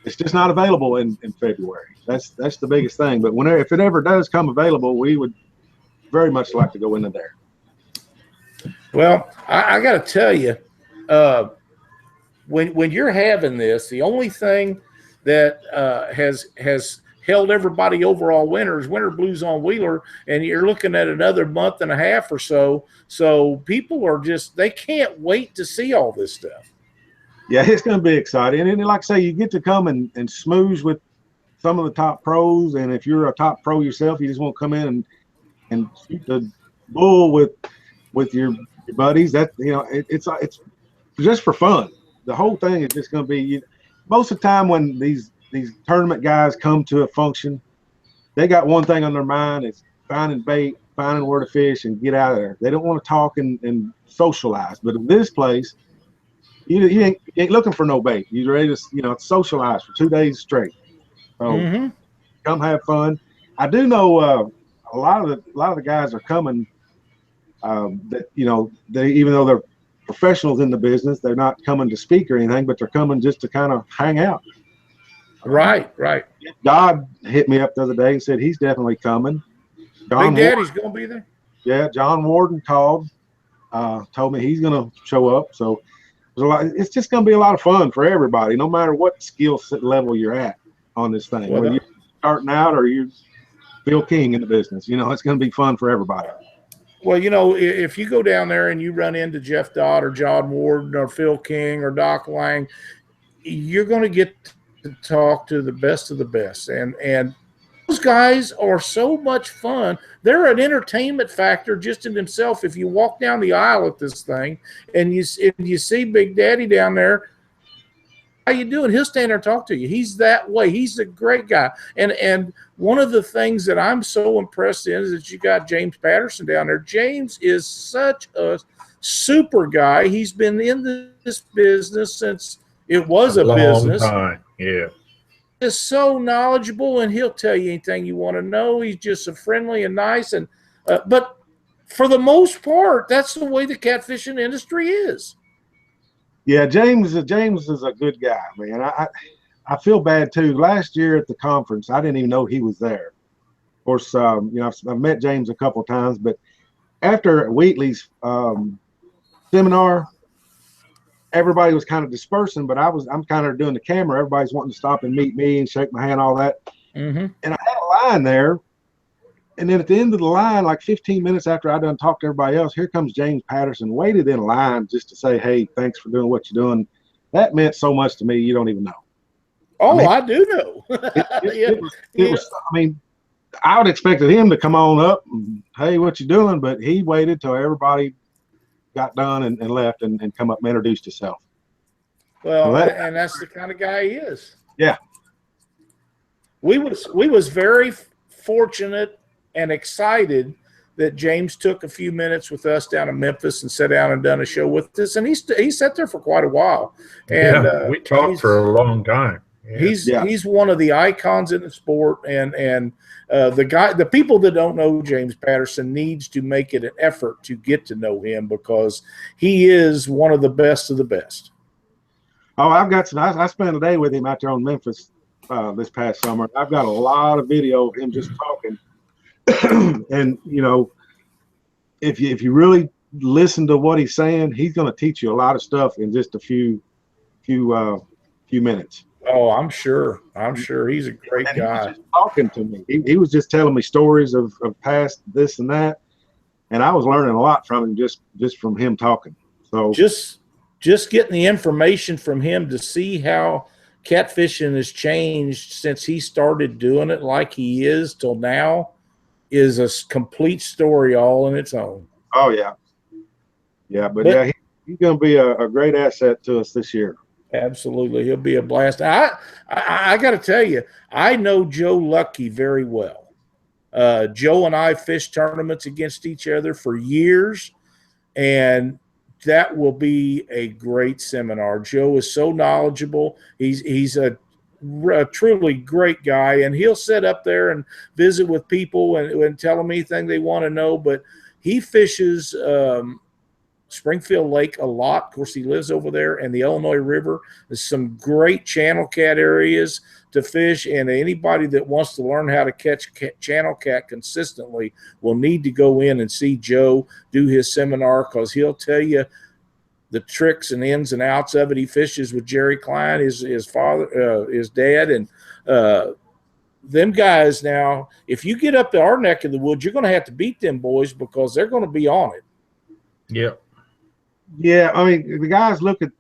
just not available in February. That's the biggest thing. But if it ever does come available, we would very much like to go into there. Well, I got to tell you, when you're having this, the only thing that has held everybody over all winter is Winter Blues on Wheeler, and you're looking at another month and a half or so. So people are they can't wait to see all this stuff. Yeah, it's going to be exciting. And like I say, you get to come and smooze with some of the top pros. And if you're a top pro yourself, you just want to come in and shoot the bull with your buddies. That it's just for fun. The whole thing is just going to be most of the time when these tournament guys come to a function, they got one thing on their mind: it's finding bait, finding where to fish, and get out of there. They don't want to talk and socialize. But in this place, you ain't looking for no bait. You're ready to socialize for 2 days straight. So come have fun. I do know a lot of the guys are coming. That they, even though they're professionals in the business, they're not coming to speak or anything, but they're coming just to kind of hang out. Right. Dodd hit me up the other day and said he's definitely coming. Big Daddy's going to be there. Yeah, John Warden called, told me he's going to show up. So it's just going to be a lot of fun for everybody, no matter what skill set level you're at on this thing. Whether you're starting out or you're Phil King in the business, it's going to be fun for everybody. Well, if you go down there and you run into Jeff Dodd or John Warden or Phil King or Doc Lang, you're going to get to talk to the best of the best. And those guys are so much fun. They're an entertainment factor just in themselves. If you walk down the aisle at this thing and you see Big Daddy down there, how you doing? He'll stand there and talk to you. He's that way. He's a great guy. And one of the things that I'm so impressed in is that you got James Patterson down there. James is such a super guy. He's been in this business since it was a business. Long time. Yeah. Is so knowledgeable, and he'll tell you anything you want to know. He's just so friendly and nice, and but for the most part, that's the way the catfishing industry is. Yeah, James is a good guy, man. I feel bad too. Last year at the conference, I didn't even know he was there. Of course, I've met James a couple of times, but after Wheatley's seminar, everybody was kind of dispersing, but I'm kind of doing the camera. Everybody's wanting to stop and meet me and shake my hand, all that. Mm-hmm. And I had a line there. And then at the end of the line, like 15 minutes after I done talked to everybody else, here comes James Patterson, waited in line just to say, hey, thanks for doing what you're doing. That meant so much to me, you don't even know. Oh, I do know. It was, I mean, I would expected him to come on up and, hey, what you doing? But he waited till everybody got done and left and come up and introduced himself. Well, and that's the kind of guy he is. Yeah. We was very fortunate and excited that James took a few minutes with us down in Memphis and sat down and done a show with us. And he sat there for quite a while. And we talked for a long time. Yeah. He's one of the icons in the sport, and the people that don't know James Patterson needs to make it an effort to get to know him, because he is one of the best of the best. Oh, I spent a day with him out there on Memphis this past summer. I've got a lot of video of him just talking. And if you really listen to what he's saying, he's going to teach you a lot of stuff in just a few minutes. Oh, I'm sure he's a great guy. He was just talking to me. He was just telling me stories of past this and that, and I was learning a lot from him just from him talking. So just getting the information from him to see how catfishing has changed since he started doing it like he is till now is a complete story all in its own. Oh yeah, but yeah, he's going to be a great asset to us this year. Absolutely, he'll be a blast. I got to tell you, I know Joe Lucky very well. Joe and I fished tournaments against each other for years, and that will be a great seminar. Joe is so knowledgeable. He's a truly great guy, and he'll sit up there and visit with people and tell them anything they want to know. But he fishes Springfield Lake a lot. Of course, he lives over there, and the Illinois River. There's some great channel cat areas to fish, and anybody that wants to learn how to catch channel cat consistently will need to go in and see Joe do his seminar, because he'll tell you the tricks and ins and outs of it. He fishes with Jerry Klein, his father, his dad, and them guys. Now, if you get up to our neck of the woods, you're going to have to beat them boys, because they're going to be on it. Yeah. Yeah, I mean, the guys look at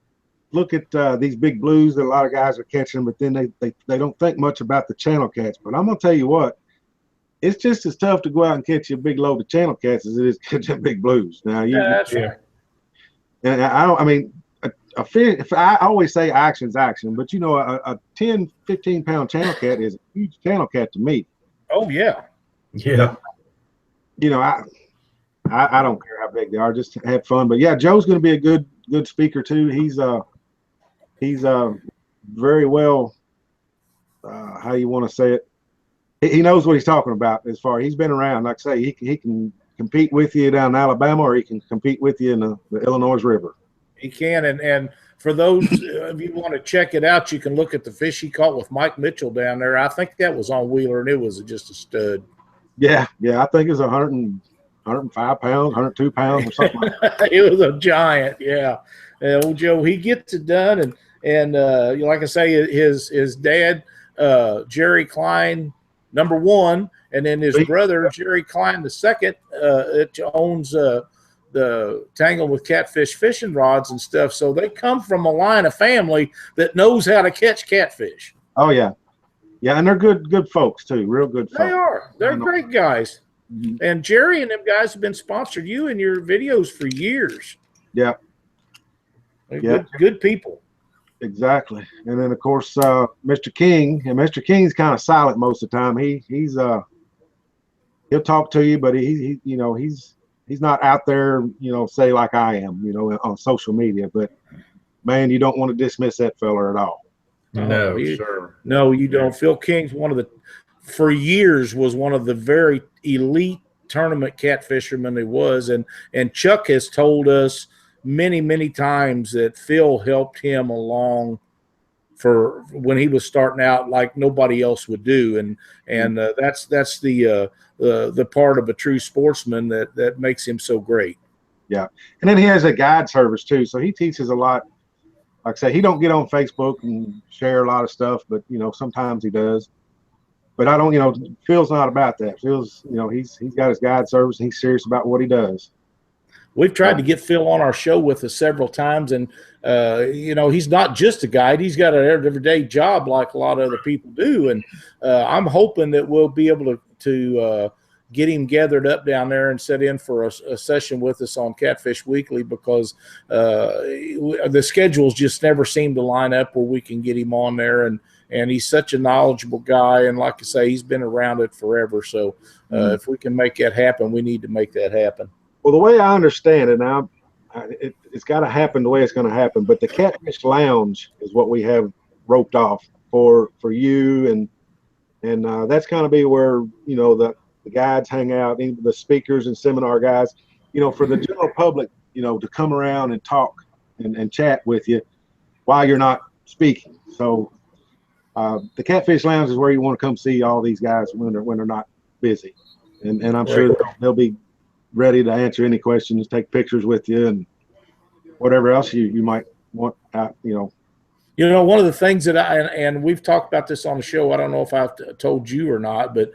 these big blues that a lot of guys are catching, but then they don't think much about the channel cats. But I'm gonna tell you what, it's just as tough to go out and catch a big load of channel cats as it is catching big blues. Now, that's right. And I mean, a fish. If I always say action's action, but a 10, 15 pound channel cat is a huge channel cat to me. Oh yeah. Yeah. I don't care how big they are, just have fun. But yeah, Joe's going to be a good speaker too. He's very well, how you want to say it. He knows what he's talking about. As far he's been around, like I say, he can compete with you down in Alabama, or he can compete with you in the Illinois River. He can, and for those of you want to check it out, you can look at the fish he caught with Mike Mitchell down there. I think that was on Wheeler, and it was just a stud. Yeah, I think it was 105 pounds, 102 pounds, or something like that. It was a giant, yeah. Old Joe, he gets it done, and like I say, his dad, Jerry Klein, #1, and then his brother, Jerry Klein II, it owns the Tangle with Catfish fishing rods and stuff. So they come from a line of family that knows how to catch catfish. Oh yeah, and they're good folks too, real good folks. They are. They're great guys. Mm-hmm. And Jerry and them guys have been sponsored you in your videos for years. Yeah. Good people. Exactly. And then of course Mr. King, and Mr. King's kind of silent most of the time. He'll talk to you, but he's not out there, say like I am, on social media. But man, you don't want to dismiss that fella at all. No, sir. No, you don't. Phil King's for years was one of the very elite tournament catfishermen there was, and Chuck has told us many, many times that Phil helped him along for when he was starting out like nobody else would do, and that's the part of a true sportsman that makes him so great. Yeah, and then he has a guide service too, so he teaches a lot. Like I say, he don't get on Facebook and share a lot of stuff, but sometimes he does. But I don't, Phil's not about that. Phil's, he's got his guide service and he's serious about what he does. We've tried to get Phil on our show with us several times, and he's not just a guide. He's got an everyday job like a lot of other people do, and I'm hoping that we'll be able to get him gathered up down there and set in for a session with us on Catfish Weekly, because the schedules just never seem to line up where we can get him on there, and he's such a knowledgeable guy, and like I say, he's been around it forever. So if we can make that happen, we need to make that happen. Well, the way I understand it now, it's got to happen the way it's going to happen. But the Catfish Lounge is what we have roped off for you, and that's kind of be where the guides hang out, the speakers and seminar guys. For the general public, to come around and talk and chat with you while you're not speaking. So the Catfish Lounge is where you want to come see all these guys when they're not busy, and I'm sure they'll be ready to answer any questions, take pictures with you, and whatever else you might want out, one of the things that and we've talked about this on the show, I don't know if I've told you or not, but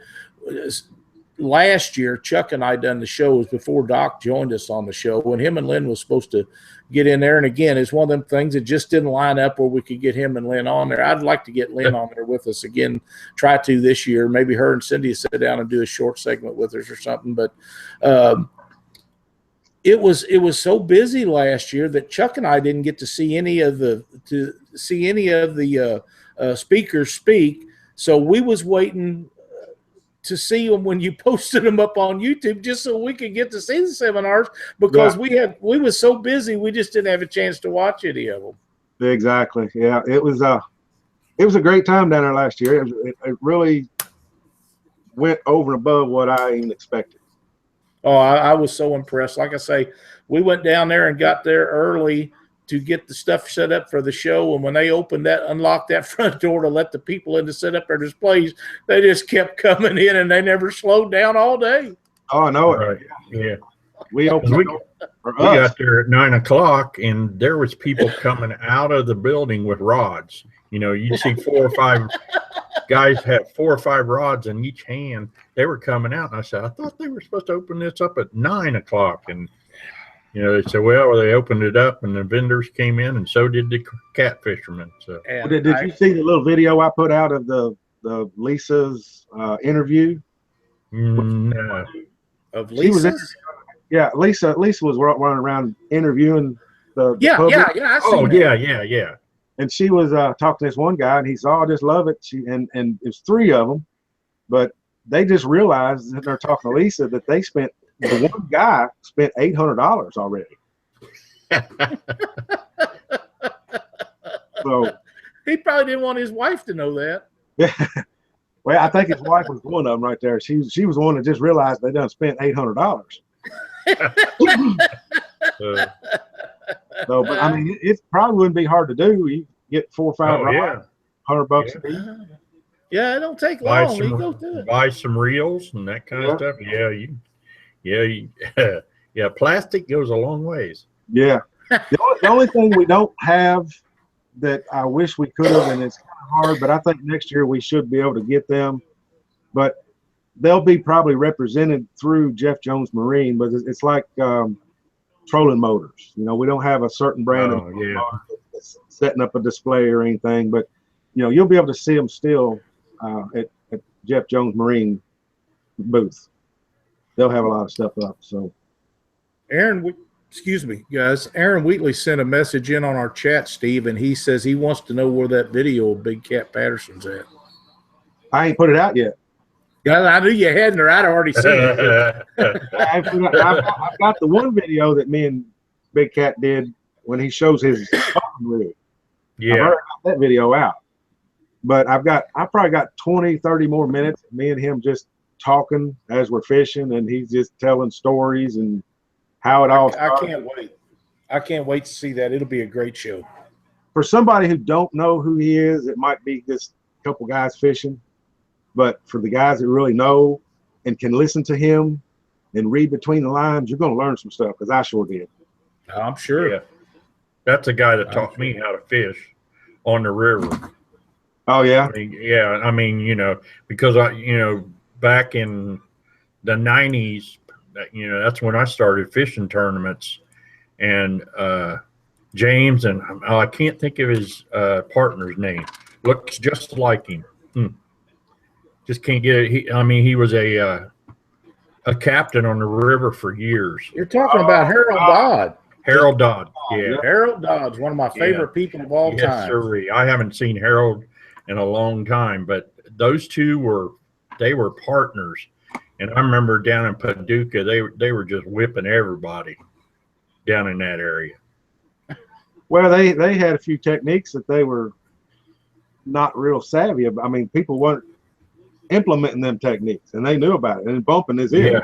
last year Chuck and I done the shows before Doc joined us on the show, when him and Lynn was supposed to get in there. And again, it's one of them things that just didn't line up where we could get him and Lynn on there. I'd like to get Lynn on there with us again, try to this year. Maybe her and Cindy sit down and do a short segment with us or something. But it was so busy last year that Chuck and I didn't get to see any of the speakers speak. So we was waiting to see them when you posted them up on YouTube, just so we could get to see the seminars, because we was so busy we just didn't have a chance to watch any of them. Exactly. Yeah, it was a great time down there last year. It really went over and above what I even expected. Oh, I was so impressed. Like I say, we went down there and got there early to get the stuff set up for the show. And when they unlocked that front door to let the people in to set up their displays, they just kept coming in, and they never slowed down all day. Oh, I know it. Right. Yeah. We got there at 9 o'clock, and there was people coming out of the building with rods. You'd see 4 or 5 guys had 4 or 5 rods in each hand. They were coming out, and I said, I thought they were supposed to open this up at 9 o'clock. And they said, well, they opened it up, and the vendors came in, and so did the catfishermen. So, did you see the little video I put out of the Lisa's interview? No. Of Lisa's? Yeah, Lisa was running around interviewing the public. Yeah. And she was talking to this one guy, and he said, "Oh, I just love it." And it's 3 of them, but they just realized that they're talking to Lisa that the one guy spent $800 already. So he probably didn't want his wife to know that. Yeah. Well, I think his wife was one of them right there. She was the one that just realized they done spent $800. So, but I mean, it probably wouldn't be hard to do. You get 4 or 5 rods, $100 a piece. Yeah, it don't take long. You go through it. Buy some reels and that kind of stuff. Yeah, plastic goes a long ways. Yeah. The only thing we don't have that I wish we could have, and it's kind of hard, but I think next year we should be able to get them. But they'll be probably represented through Jeff Jones Marine, but it's like trolling motors. We don't have a certain brand of that's setting up a display or anything, but you'll be able to see them still at Jeff Jones Marine booth. They'll have a lot of stuff up. So, Aaron, Excuse me, guys. Aaron Wheatley sent a message in on our chat, Steve, and he says he wants to know where that video of Big Cat Patterson's at. I ain't put it out yet. Yeah, I knew you hadn't, or I'd already seen it. I've got the one video that me and Big Cat did when he shows his rig. Yeah. I've already got that video out. But I probably got 20, 30 more minutes of me and him just talking as we're fishing, and he's just telling stories and how it all started. I can't wait. I can't wait to see that. It'll be a great show. For somebody who don't know who he is, it might be just a couple guys fishing. But for the guys that really know and can listen to him and read between the lines, you're going to learn some stuff, because I sure did. I'm sure. Yeah. That's a guy that taught me how to fish on the river. Oh, yeah? I mean, you know, because back in the 90s, that's when I started fishing tournaments. And James, and I can't think of his partner's name, looks just like him. Just can't get it. He was a captain on the river for years. You're talking about Harold Dodd. Harold Dodd, yeah. Harold Dodd's one of my favorite people of all time. Yes, sir. I haven't seen Harold in a long time, but those two were partners. And I remember down in Paducah, they were just whipping everybody down in that area. Well, they had a few techniques that they were not real savvy about. I mean, people weren't implementing them techniques, and they knew about it. And bumping is it.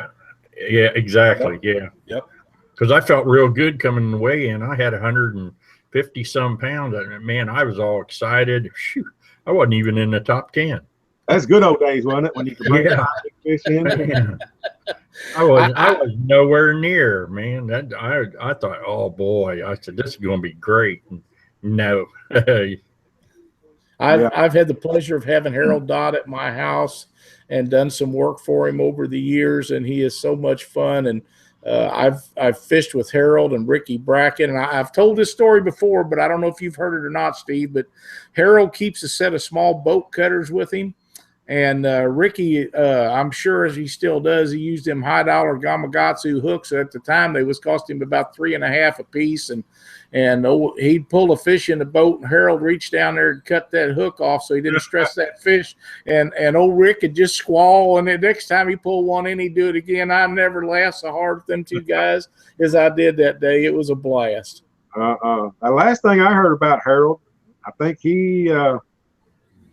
Yeah, exactly. Yep. Because I felt real good coming away, and I had 150 some pounds. Man, I was all excited. Shoot, I wasn't even in the top 10. That's good old days, wasn't it? When you could bring big fish in. I was nowhere near, man. I thought, oh boy, I said, this is going to be great. No. I've had the pleasure of having Harold Dodd at my house and done some work for him over the years, and he is so much fun. And I've fished with Harold and Ricky Brackett, and I've told this story before, but I don't know if you've heard it or not, Steve. But Harold keeps a set of small boat cutters with him, and Ricky, I'm sure as he still does, he used them high dollar Gamakatsu hooks. At the time, they was costing him about $3.50 a piece, and he'd pull a fish in the boat, and Harold reached down there and cut that hook off so he didn't stress that fish. And old Rick would just squall, and the next time he pulled one in, he'd do it again. I never laughed so hard with them two guys as I did that day. It was a blast. The last thing I heard about Harold, I think he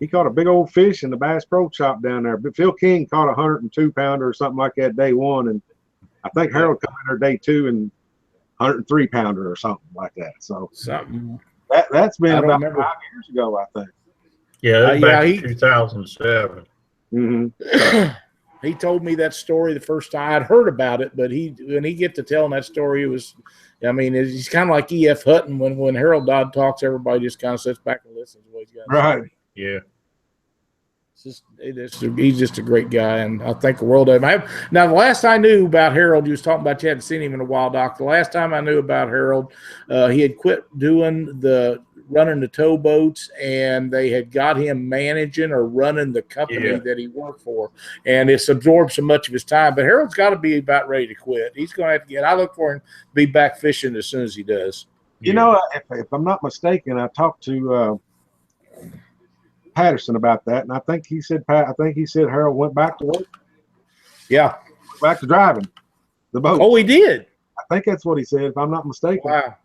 caught a big old fish in the Bass Pro Shop down there. But Phil King caught a 102-pounder or something like that day one, and I think Harold come in there day two and 103-pounder or something like that. So that's been about 5 years ago, I think. Yeah, that was back in 2007. Mm-hmm. He told me that story the first time. I'd heard about it, but when he get to telling that story, it was, he's kind of like E.F. Hutton. When Harold Dodd talks, everybody just kind of sits back and listens to what he's got to right. say. Yeah. He's just a great guy, and I think the world of him. Now, the last I knew about Harold, you was talking about you hadn't seen him in a while, Doc. The last time I knew about Harold, he had quit running the towboats, and they had got him managing or running the company that he worked for, and it's absorbed so much of his time. But Harold's got to be about ready to quit. He's going to have to get. I look for him to be back fishing as soon as he does. You know, if I'm not mistaken, I talked to Patterson about that, and I think he said Harold went back to work. Yeah, back to driving the boat. Oh, he did. I think that's what he said, if I'm not mistaken. Wow.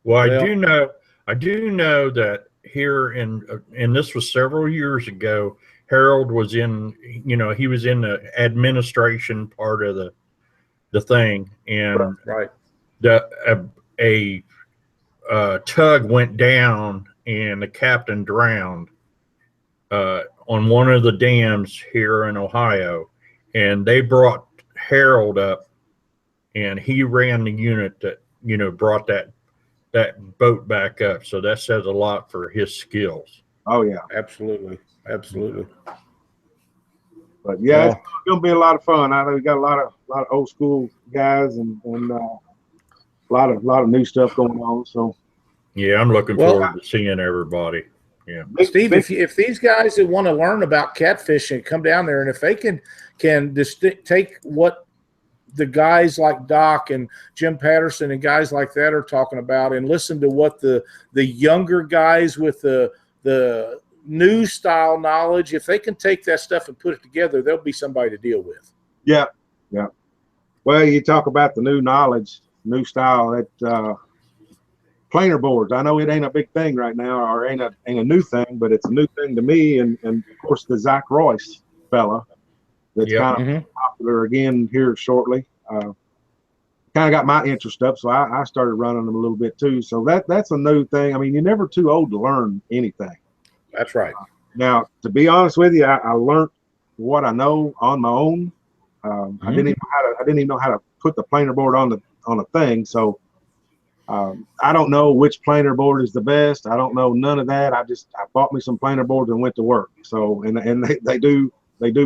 Well, I do know that here and this was several years ago. Harold was in the administration part of the thing, and right. A tug went down and the captain drowned on one of the dams here in Ohio, and they brought Harold up, and he ran the unit that brought that boat back up. So that says a lot for his skills. Oh yeah, absolutely. But yeah, it's gonna be a lot of fun. I know we got a lot of old school guys and a lot of new stuff going on. So yeah, I'm looking forward to seeing everybody. Yeah, Steve, if these guys that want to learn about catfishing come down there, and if they can just take what the guys like Doc and Jim Patterson and guys like that are talking about, and listen to what the younger guys with the new style knowledge, if they can take that stuff and put it together, they'll be somebody to deal with. Yeah, yeah. Well, you talk about the new knowledge, new style, that planer boards. I know it ain't a big thing right now, or ain't a new thing, but it's a new thing to me. And of course, the Zach Royce fella that's kind of popular again here shortly. Kind of got my interest up, so I started running them a little bit too. So that's a new thing. I mean, you're never too old to learn anything. That's right. Now, to be honest with you, I learned what I know on my own. I didn't even know how to put the planer board on a thing. So I don't know which planer board is the best. I don't know none of that. I bought me some planer boards and went to work. So and they do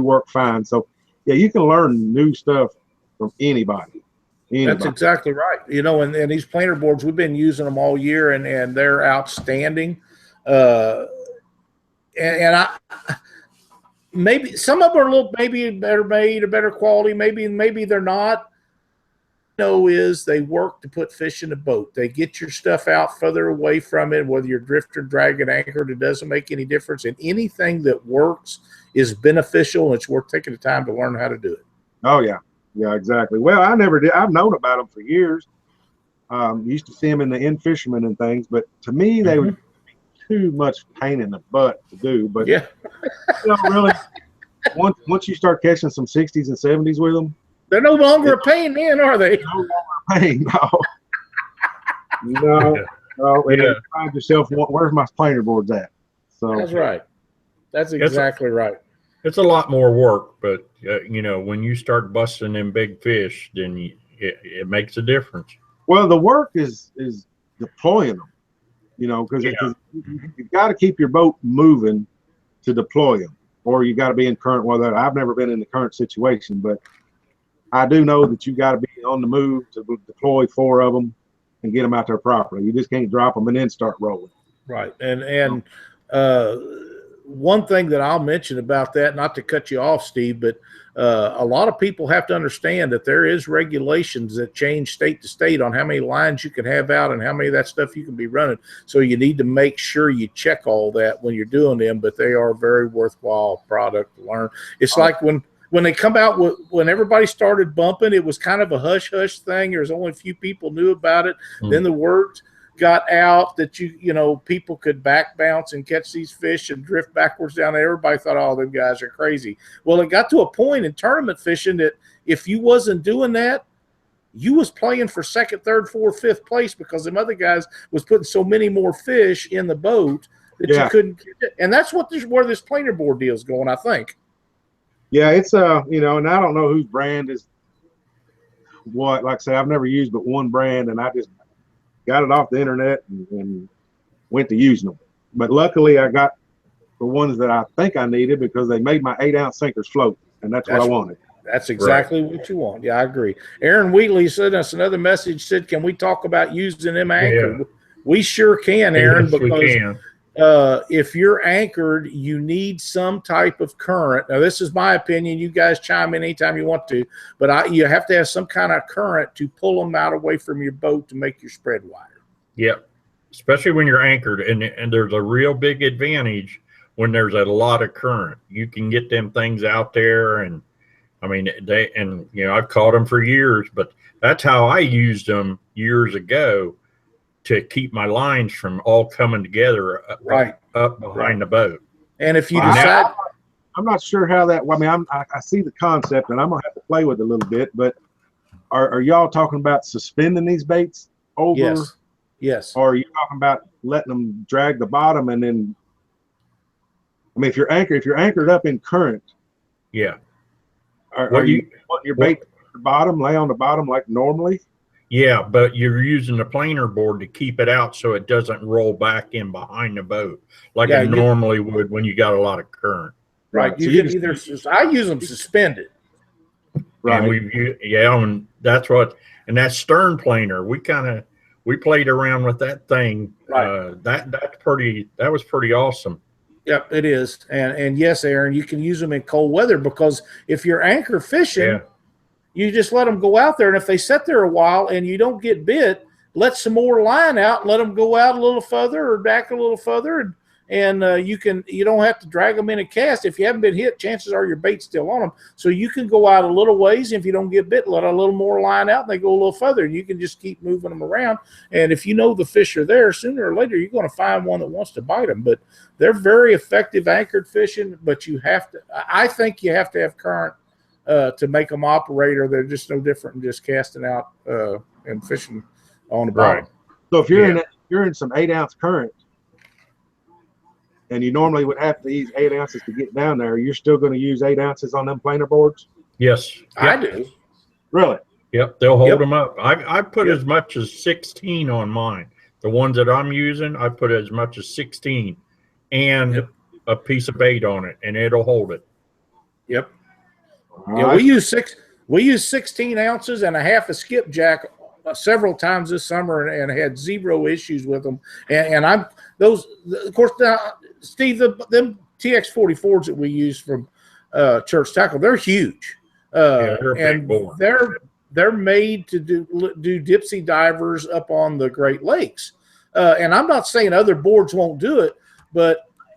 work fine. So yeah, you can learn new stuff from anybody. That's exactly right. You know, and these planer boards, we've been using them all year, and they're outstanding. And I maybe some of them are a little maybe better made or better quality. Maybe they're not. Is they work to put fish in the boat. They get your stuff out further away from it, whether you're drifter, dragging, anchored, it doesn't make any difference. And anything that works is beneficial, and it's worth taking the time to learn how to do it. Oh yeah, yeah, exactly. Well, I never did. I've known about them for years. Used to see them in the In Fisherman and things, but to me they would be too much pain in the butt to do. But yeah, really, once you start catching some 60s and 70s with them, they're no longer a pain then, are they? No longer a pain, no. No. You find yourself, where's my planer boards at? So that's right. That's exactly right. It's a lot more work, but when you start busting them big fish, then it makes a difference. Well, the work is deploying them, because you've got to keep your boat moving to deploy them, or you got to be in current weather. I've never been in the current situation, but I do know that you got to be on the move to deploy 4 of them and get them out there properly. You just can't drop them and then start rolling. Right. And one thing that I'll mention about that, not to cut you off, Steve, but a lot of people have to understand that there is regulations that change state to state on how many lines you can have out and how many of that stuff you can be running. So you need to make sure you check all that when you're doing them, but they are a very worthwhile product to learn. It's like when they come out when everybody started bumping, it was kind of a hush-hush thing. There's only a few people knew about it. Then the word got out that people could back bounce and catch these fish and drift backwards down there. Everybody thought, oh, them guys are crazy. Well, it got to a point in tournament fishing that if you wasn't doing that, you was playing for second, third, fourth, fifth place because them other guys was putting so many more fish in the boat that you couldn't get it. And that's where this planer board deal is going, I think. Yeah, it's and I don't know whose brand is what. Like I say, I've never used but one brand, and I just got it off the internet and went to using them. But luckily, I got the ones that I think I needed because they made my 8-ounce sinkers float, and that's what I wanted. That's exactly what you want. Yeah, I agree. Aaron Wheatley sent us another message, said, can we talk about using them anchored? Yeah. We sure can, Aaron, because if you're anchored, you need some type of current. Now, this is my opinion. You guys chime in anytime you want to, but you have to have some kind of current to pull them out away from your boat to make your spread wider. Yep, especially when you're anchored. And there's a real big advantage when there's a lot of current. You can get them things out there, and I mean, I've caught them for years, but that's how I used them years ago to keep my lines from all coming together up behind the boat. And if you decide, I'm not sure how that. I mean, I see the concept, and I'm gonna have to play with it a little bit. But are y'all talking about suspending these baits over? Yes. Or are you talking about letting them drag the bottom and then? I mean, if you're anchored up in current, are you want your bait at the bottom, lay on the bottom like normally? Yeah, but you're using the planer board to keep it out so it doesn't roll back in behind the boat like it normally would when you got a lot of current. Right. So you can I use them suspended. Right. And that's and that stern planer, we played around with that thing. Right. That was pretty awesome. Yep, it is. And yes, Aaron, you can use them in cold weather because if you're anchor fishing, You just let them go out there, and if they sit there a while and you don't get bit, let some more line out and let them go out a little further or back a little further, and you don't have to drag them in a cast. If you haven't been hit, chances are your bait's still on them. So you can go out a little ways. If you don't get bit, let a little more line out, and they go a little further, and you can just keep moving them around. And if you know the fish are there, sooner or later you're going to find one that wants to bite them. But they're very effective anchored fishing. But I think you have to have current to make them operate, or they're just no different than just casting out and fishing on the bottom. Right. So if you're in some 8-ounce current, and you normally would have to use 8 ounces to get down there, you're still going to use 8 ounces on them planer boards? Yes. Yep. I do. Really? Yep. They'll hold them up. I put as much as 16 on mine. The ones that I'm using, I put as much as 16 and a piece of bait on it, and it'll hold it. Yep. Yeah, we use 16 ounces and a half a skipjack several times this summer, and had 0 issues with them. And of course, Steve, them TX44s that we use from Church Tackle, they're huge. They're a big board. They're made to do dipsy divers up on the Great Lakes. And I'm not saying other boards won't do it,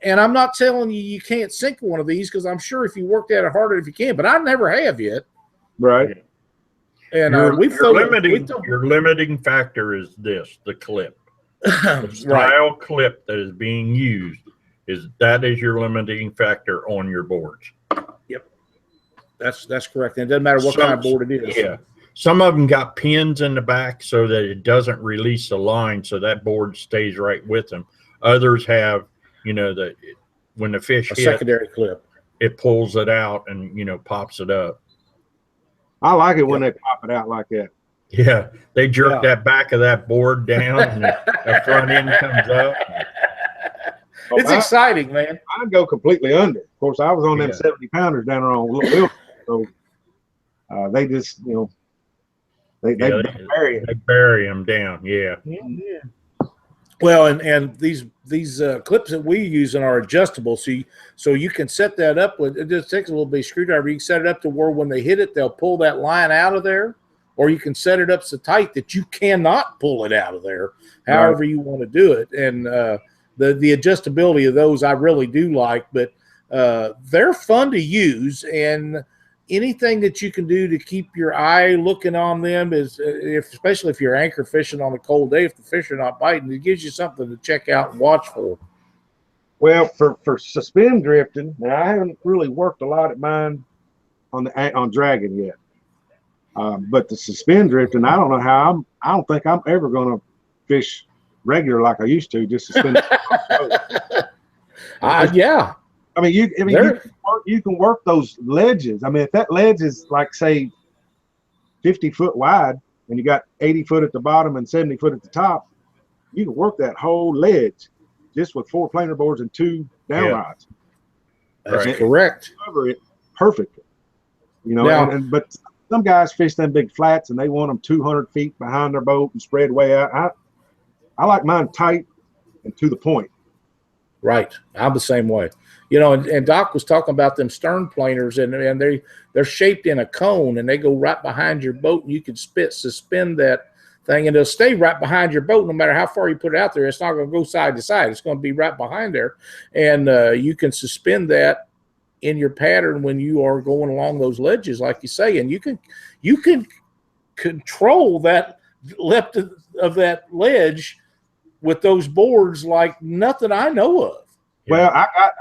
and I'm not telling you can't sink one of these, because I'm sure if you worked at it harder, if you can, but I never have yet. Right. And your limiting factor is the clip. The style clip that is being used is your limiting factor on your boards. Yep. That's correct. And it doesn't matter what kind of board it is. Yeah. Some of them got pins in the back so that it doesn't release the line, so that board stays right with them. Others have, when the fish hits, secondary clip, it pulls it out and pops it up. I like it when they pop it out like that. Yeah, they jerk that back of that board down, and the front end comes up. It's exciting, man. I go completely under. Of course, I was on them 70-pounders down there on Wilson, so they just, they bury them down. Yeah. Well, and these clips that we use are adjustable, so you can set that up with. It just takes a little bit of screwdriver. You can set it up to where when they hit it, they'll pull that line out of there, or you can set it up so tight that you cannot pull it out of there. However you want to do it, and the adjustability of those I really do like, but they're fun to use, and anything that you can do to keep your eye looking on them is, especially if you're anchor fishing on a cold day, if the fish are not biting, it gives you something to check out and watch for. Well, for suspend drifting, now I haven't really worked a lot at mine on dragging yet, but the suspend drifting, I don't know how I don't think I'm ever going to fish regular like I used to. Just suspend. Yeah. I mean, you can work those ledges. I mean, if that ledge is like, say, 50 foot wide, and you got 80 foot at the bottom and 70 foot at the top, you can work that whole ledge just with 4 planer boards and 2 down rods. That's correct. Cover it perfectly. But some guys fish them big flats and they want them 200 feet behind their boat and spread way out. I like mine tight and to the point. Right. I'm the same way. And Doc was talking about them stern planers, and they're shaped in a cone, and they go right behind your boat, and you can suspend that thing, and it'll stay right behind your boat no matter how far you put it out there. It's not going to go side to side. It's going to be right behind there, and you can suspend that in your pattern when you are going along those ledges, like you say, and you can control that left of that ledge with those boards like nothing I know of. Well,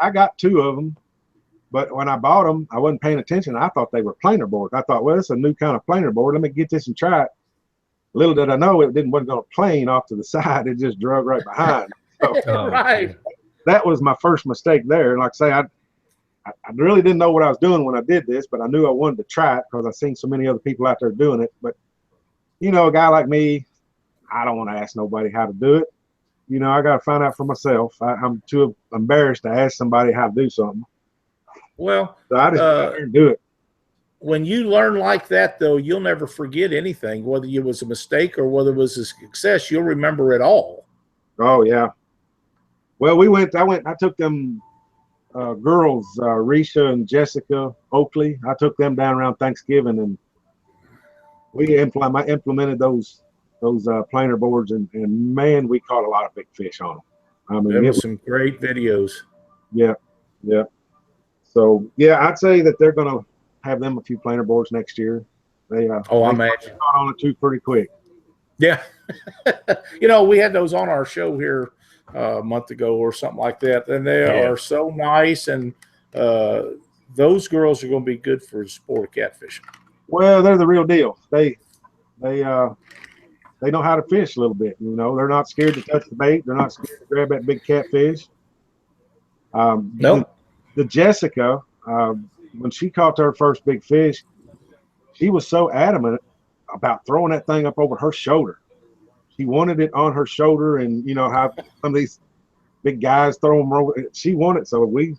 I got 2 of them, but when I bought them, I wasn't paying attention. I thought they were planer boards. I thought, well, it's a new kind of planer board. Let me get this and try it. Little did I know wasn't going to plane off to the side. It just drug right behind. So, right. That was my first mistake there. And like I say, I really didn't know what I was doing when I did this, but I knew I wanted to try it because I've seen so many other people out there doing it. But, a guy like me, I don't want to ask nobody how to do it. I got to find out for myself. I'm too embarrassed to ask somebody how to do something. Well, so I just go out there and do it. When you learn like that, though, you'll never forget anything, whether it was a mistake or whether it was a success. You'll remember it all. Oh yeah. Well, I took them girls, Risha and Jessica Oakley. I took them down around Thanksgiving, and we implemented those planer boards, and man, we caught a lot of big fish on them. I mean, there was some great videos. Yeah, yeah. So yeah, I'd say that they're going to have them a few planer boards next year. They I they imagine caught on it too pretty quick. Yeah. You know, we had those on our show here a month ago or something like that. And they are so nice. And those girls are going to be good for the sport of catfishing. Well, they're the real deal. They know how to fish a little bit. You know, they're not scared to touch the bait. They're not scared to grab that big catfish. Nope. The Jessica, when she caught her first big fish, she was so adamant about throwing that thing up over her shoulder. She wanted it on her shoulder, and you know how some of these big guys throw them over. She wanted, so we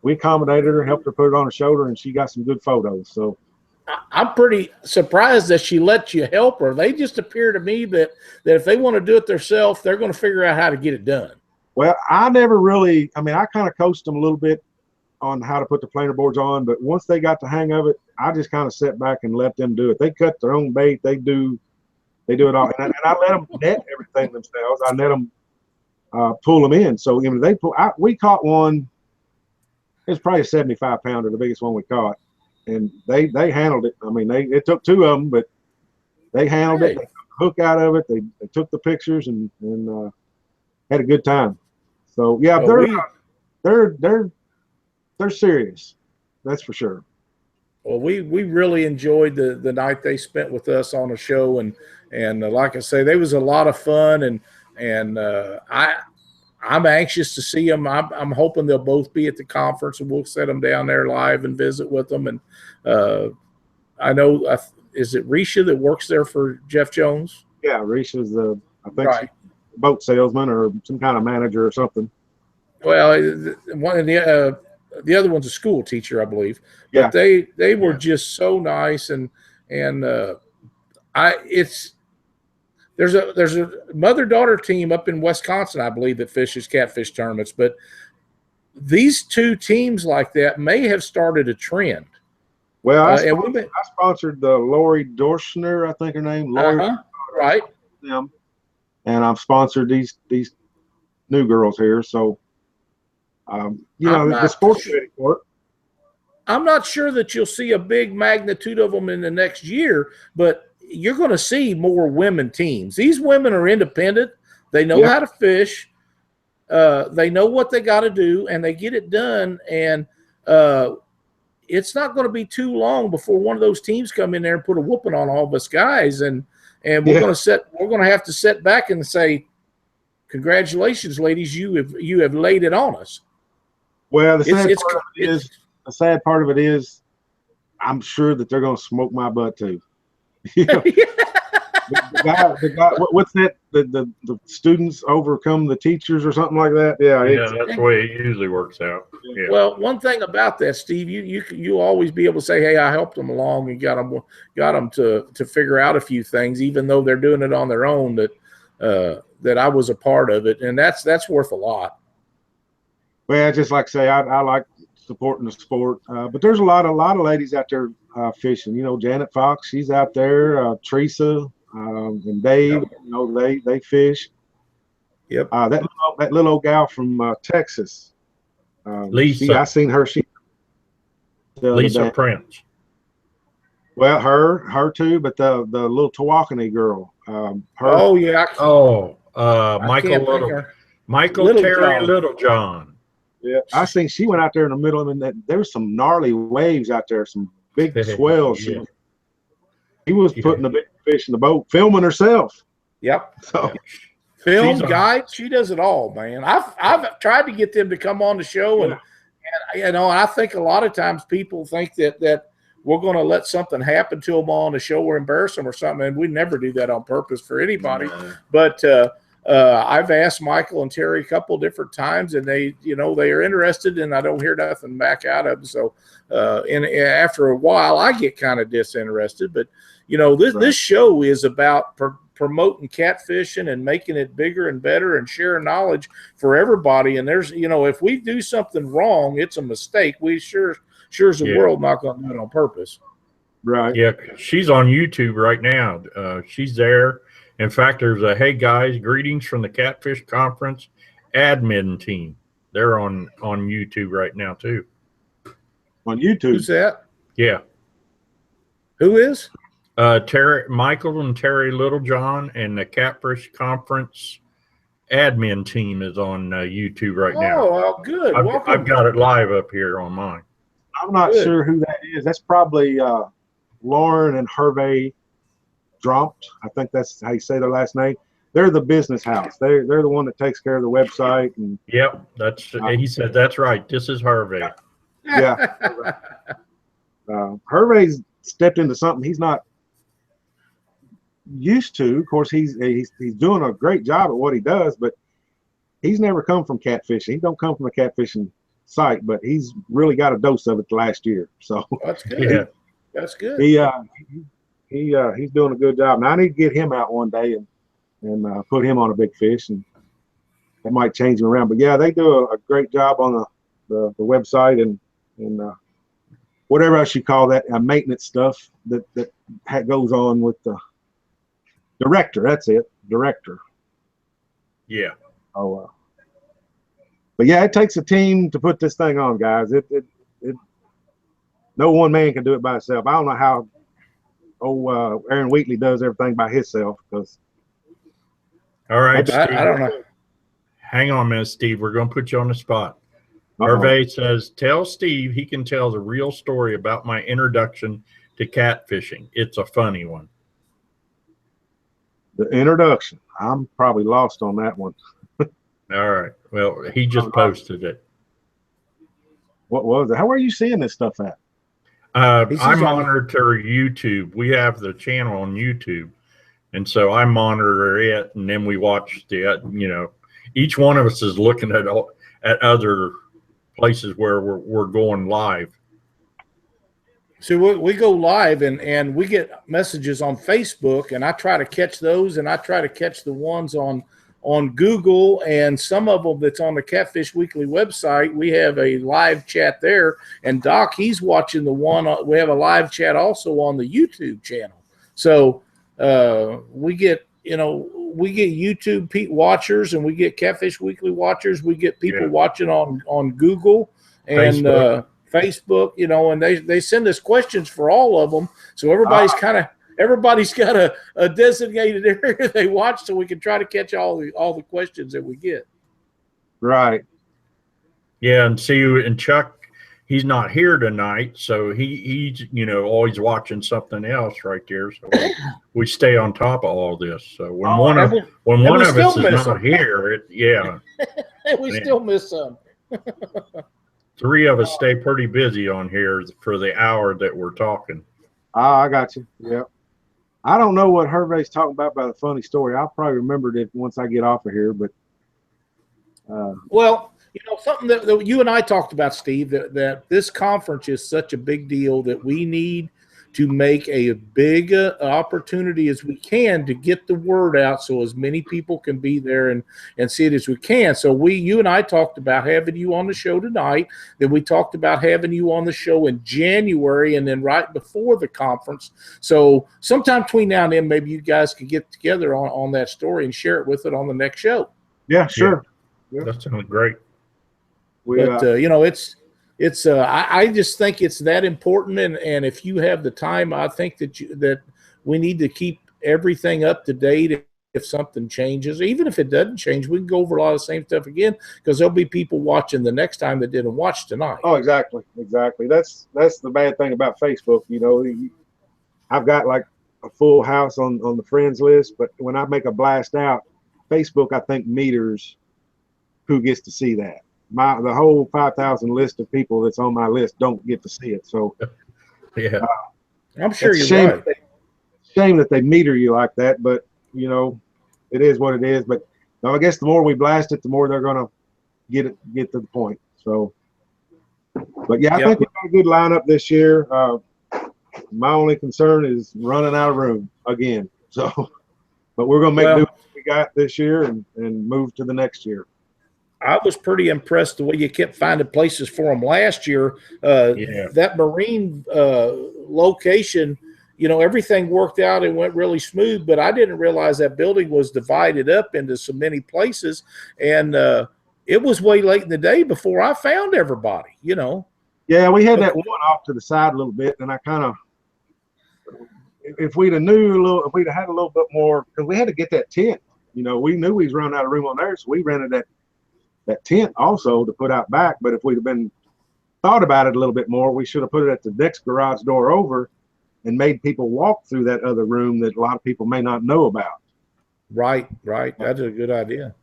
accommodated her, helped her put it on her shoulder, and she got some good photos. So I'm pretty surprised that she let you help her. They just appear to me that if they want to do it themselves, they're going to figure out how to get it done. Well, I never really, I mean, I kind of coached them a little bit on how to put the planer boards on, but once they got the hang of it, I just kind of sat back and let them do it. They cut their own bait. They do it all. And I let them net everything themselves. I let them pull them in. So, you know, we caught one. It's probably a 75 pounder, the biggest one we caught. And they handled it. I mean, it took two of them, but they handled it. They took the hook out of it. They took the pictures and had a good time. So yeah, they're serious. That's for sure. Well, we really enjoyed the night they spent with us on the show, and like I say, there was a lot of fun, and I'm anxious to see them. I'm hoping they'll both be at the conference, and we'll set them down there live and visit with them. And I know, is it Risha that works there for Jeff Jones? Yeah, Risha's I think right. Boat salesman or some kind of manager or something. Well, one of the other one's a school teacher, I believe. But yeah. they were just so nice, and there's a mother-daughter team up in Wisconsin, I believe, that fishes catfish tournaments. But these two teams like that may have started a trend. Well, I sponsored the Lori Dorschner, I think her name. Lori, right. Them, and I've sponsored these new girls here. So, you know, the sport's ready for it. I'm not sure that you'll see a big magnitude of them in the next year, but you're going to see more women teams. These women are independent. They know how to fish. They know what they got to do, and they get it done. And it's not going to be too long before one of those teams come in there and put a whooping on all of us guys, and we're going to have to sit back and say, congratulations, ladies, you have laid it on us. Well, the sad part of it is I'm sure that they're going to smoke my butt too. You know, the guy, what's that? The students overcome the teachers or something like that. Yeah, that's the way it usually works out. Yeah. Well, one thing about that, Steve, you always be able to say, "Hey, I helped them along and got them to figure out a few things, even though they're doing it on their own. That I was a part of it, and that's worth a lot." Well, just like I say, I like supporting the sport, but there's a lot of ladies out there fishing. You know, Janet Fox, she's out there. Teresa and Dave, you know, they fish. Yep. That little old gal from Texas, Lisa. I seen her. Lisa Prince. Well, her too, but the little Tawakoni girl. Michael Terry Littlejohn. Yeah, I seen she went out there in the middle of it. There was some gnarly waves out there, some big swells. Yeah. He was putting the big fish in the boat, filming herself. Yep. So film guide, she does it all, man. I've tried to get them to come on the show, and you know, I think a lot of times people think that we're going to let something happen to them on the show or embarrass them or something, and we never do that on purpose for anybody. No. But I've asked Michael and Terry a couple different times, and they are interested, and I don't hear nothing back out of them. So, and after a while, I get kind of disinterested. But this show is about promoting catfishing and making it bigger and better and sharing knowledge for everybody. And there's, if we do something wrong, it's a mistake. We sure as the world not going to do it on purpose. Right. Yeah, she's on YouTube right now. She's there. In fact, there's a "Hey guys, greetings from the Catfish Conference admin team." They're on YouTube right now too. On YouTube. Who's that? Yeah. Who is? Terry, Michael and Terry Littlejohn, and the Catfish Conference admin team is on YouTube right now. Oh, well, good. Welcome. I've got it live up here on mine. I'm not sure who that is. That's probably Lauren and Hervé Drompt. I think that's how you say their last name. They're the business house. They're the one that takes care of the website. And yep, that's he said that's right. This is Hervé. Yeah. Hervé's stepped into something he's not used to. Of course, he's doing a great job at what he does, but he's never come from catfishing. He don't come from a catfishing site, but he's really got a dose of it last year. So that's good. Yeah, that's good. He's doing a good job. Now I need to get him out one day and put him on a big fish, and that might change him around. But yeah, they do a great job on the website and whatever else you call that, maintenance stuff that goes on with the director. That's it, director. Yeah. Oh, but yeah, it takes a team to put this thing on, guys. It no one man can do it by himself. I don't know how Aaron Wheatley does everything by himself. Because all right, Steve, I don't know. Hang on a minute, Steve. We're going to put you on the spot. Hervé says, tell Steve he can tell the real story about my introduction to catfishing. It's a funny one. The introduction. I'm probably lost on that one. All right. Well, he just posted it. What was it? How are you seeing this stuff at? I monitor YouTube. We have the channel on YouTube. And so I monitor it, and then we watch each one of us is looking at other places where we're going live. So we go live and we get messages on Facebook, and I try to catch those, and I try to catch the ones on Google, and some of them that's on the Catfish Weekly website. We have a live chat there, and Doc, he's watching the one. We have a live chat also on the YouTube channel. So we get YouTube watchers, and we get Catfish Weekly watchers. We get people watching on Google and Facebook, and they send us questions for all of them. So everybody's got a designated area they watch, so we can try to catch all the questions that we get. Right. Yeah, and Chuck, he's not here tonight, so he's always watching something else right there. So we stay on top of all this. So when one of us is not here, we still miss some. Three of us stay pretty busy on here for the hour that we're talking. I got you. Yeah. I don't know what Hervé's talking about the funny story. I'll probably remember it once I get off of here. But well, something that you and I talked about, Steve, that this conference is such a big deal that we need to make a big opportunity as we can to get the word out, so as many people can be there and see it as we can. So you and I talked about having you on the show tonight. Then we talked about having you on the show in January, and then right before the conference. So sometime between now and then, maybe you guys could get together on that story and share it with it on the next show. Yeah, sure. Yeah. That sounds great. But I just think it's that important, and if you have the time, I think that we need to keep everything up to date. If something changes, even if it doesn't change, we can go over a lot of the same stuff again, because there'll be people watching the next time that didn't watch tonight. Oh, exactly. That's the bad thing about Facebook. I've got like a full house on the friends list, but when I make a blast out, Facebook, I think meters who gets to see that. The whole 5,000 list of people that's on my list don't get to see it. So yeah, I'm sure you're right. Shame that they meter you like that, but it is what it is. But I guess the more we blast it, the more they're gonna get to the point. So, but yeah, I think we got a good lineup this year. My only concern is running out of room again. So, but we're gonna make do with what we got this year and move to the next year. I was pretty impressed the way you kept finding places for them last year. That marine location, everything worked out and went really smooth, but I didn't realize that building was divided up into so many places. And it was way late in the day before I found everybody, Yeah, we had that one off to the side a little bit, and I kind of, if we'd have if we'd have had a little bit more, because we had to get that tent. We knew we was running out of room on there, so we rented that tent also to put out back. But if we'd have been thought about it a little bit more, we should have put it at the next garage door over and made people walk through that other room that a lot of people may not know about. Right. That's a good idea.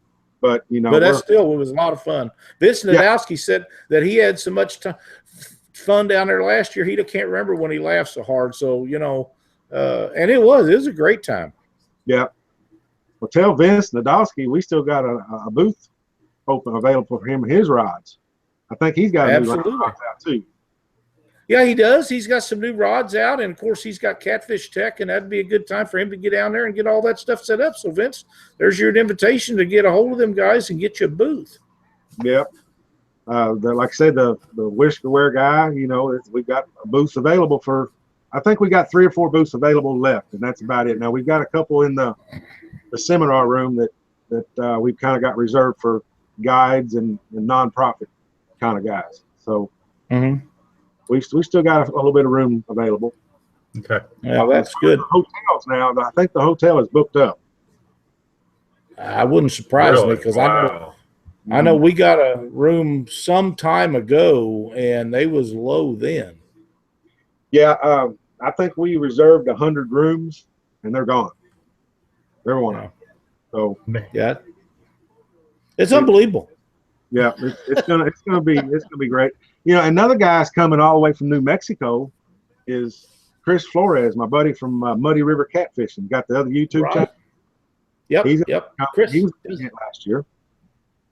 But but that's still, it was a lot of fun. Vince Nadowski said that he had so much fun down there last year. He can't remember when he laughed so hard. So and it was a great time. Yeah. Well, tell Vince Nadowski we still got a booth open available for him and his rods. I think he's got a new rods out too. Yeah, he does. He's got some new rods out, and of course he's got Catfish Tech, and that'd be a good time for him to get down there and get all that stuff set up. So Vince, there's your invitation to get a hold of them guys and get you a booth. Yep. Like I said, the Whisker Wear guy, we've got a booth available for, I think we got 3 or 4 booths available left, and that's about it. Now we've got a couple in the seminar room that we've kind of got reserved for guides and nonprofit kind of guys. So we still got a little bit of room available. Okay. Yeah, that's good. Hotels now. I think the hotel is booked up. I wouldn't surprise me because I know we got a room some time ago and they was low then. Yeah, I think we reserved 100 rooms and they're gone. They're one out. So yeah, it's unbelievable. Yeah, it's gonna be great. Another guy's coming all the way from New Mexico is Chris Flores, my buddy from Muddy River Catfishing. Got the other YouTube channel. Yep. Chris, he was last year.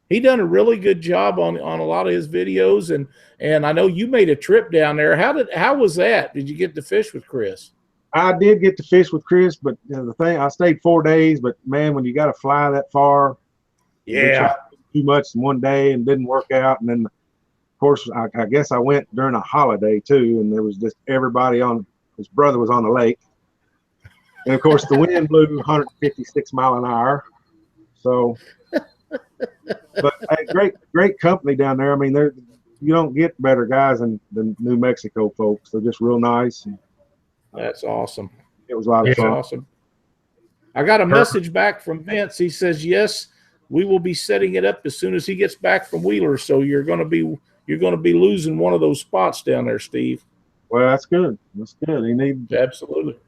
He done a really good job on a lot of his videos, and I know you made a trip down there. How was that? Did you get to fish with Chris? I did get to fish with Chris, but the thing, I stayed 4 days. But man, when you got to fly that far, we tried to do too much in one day and didn't work out. And then, of course, I guess I went during a holiday too, and there was just everybody on. His brother was on the lake, and of course the wind blew 156 mile an hour. So, but great company down there. I mean, you don't get better guys than New Mexico folks. They're just real nice. And, that's awesome. It was a lot of fun. Awesome. I got a message back from Vince. He says, yes, we will be setting it up as soon as he gets back from Wheeler. So you're going to be losing one of those spots down there, Steve. Well, that's good. That's good. He needs absolutely.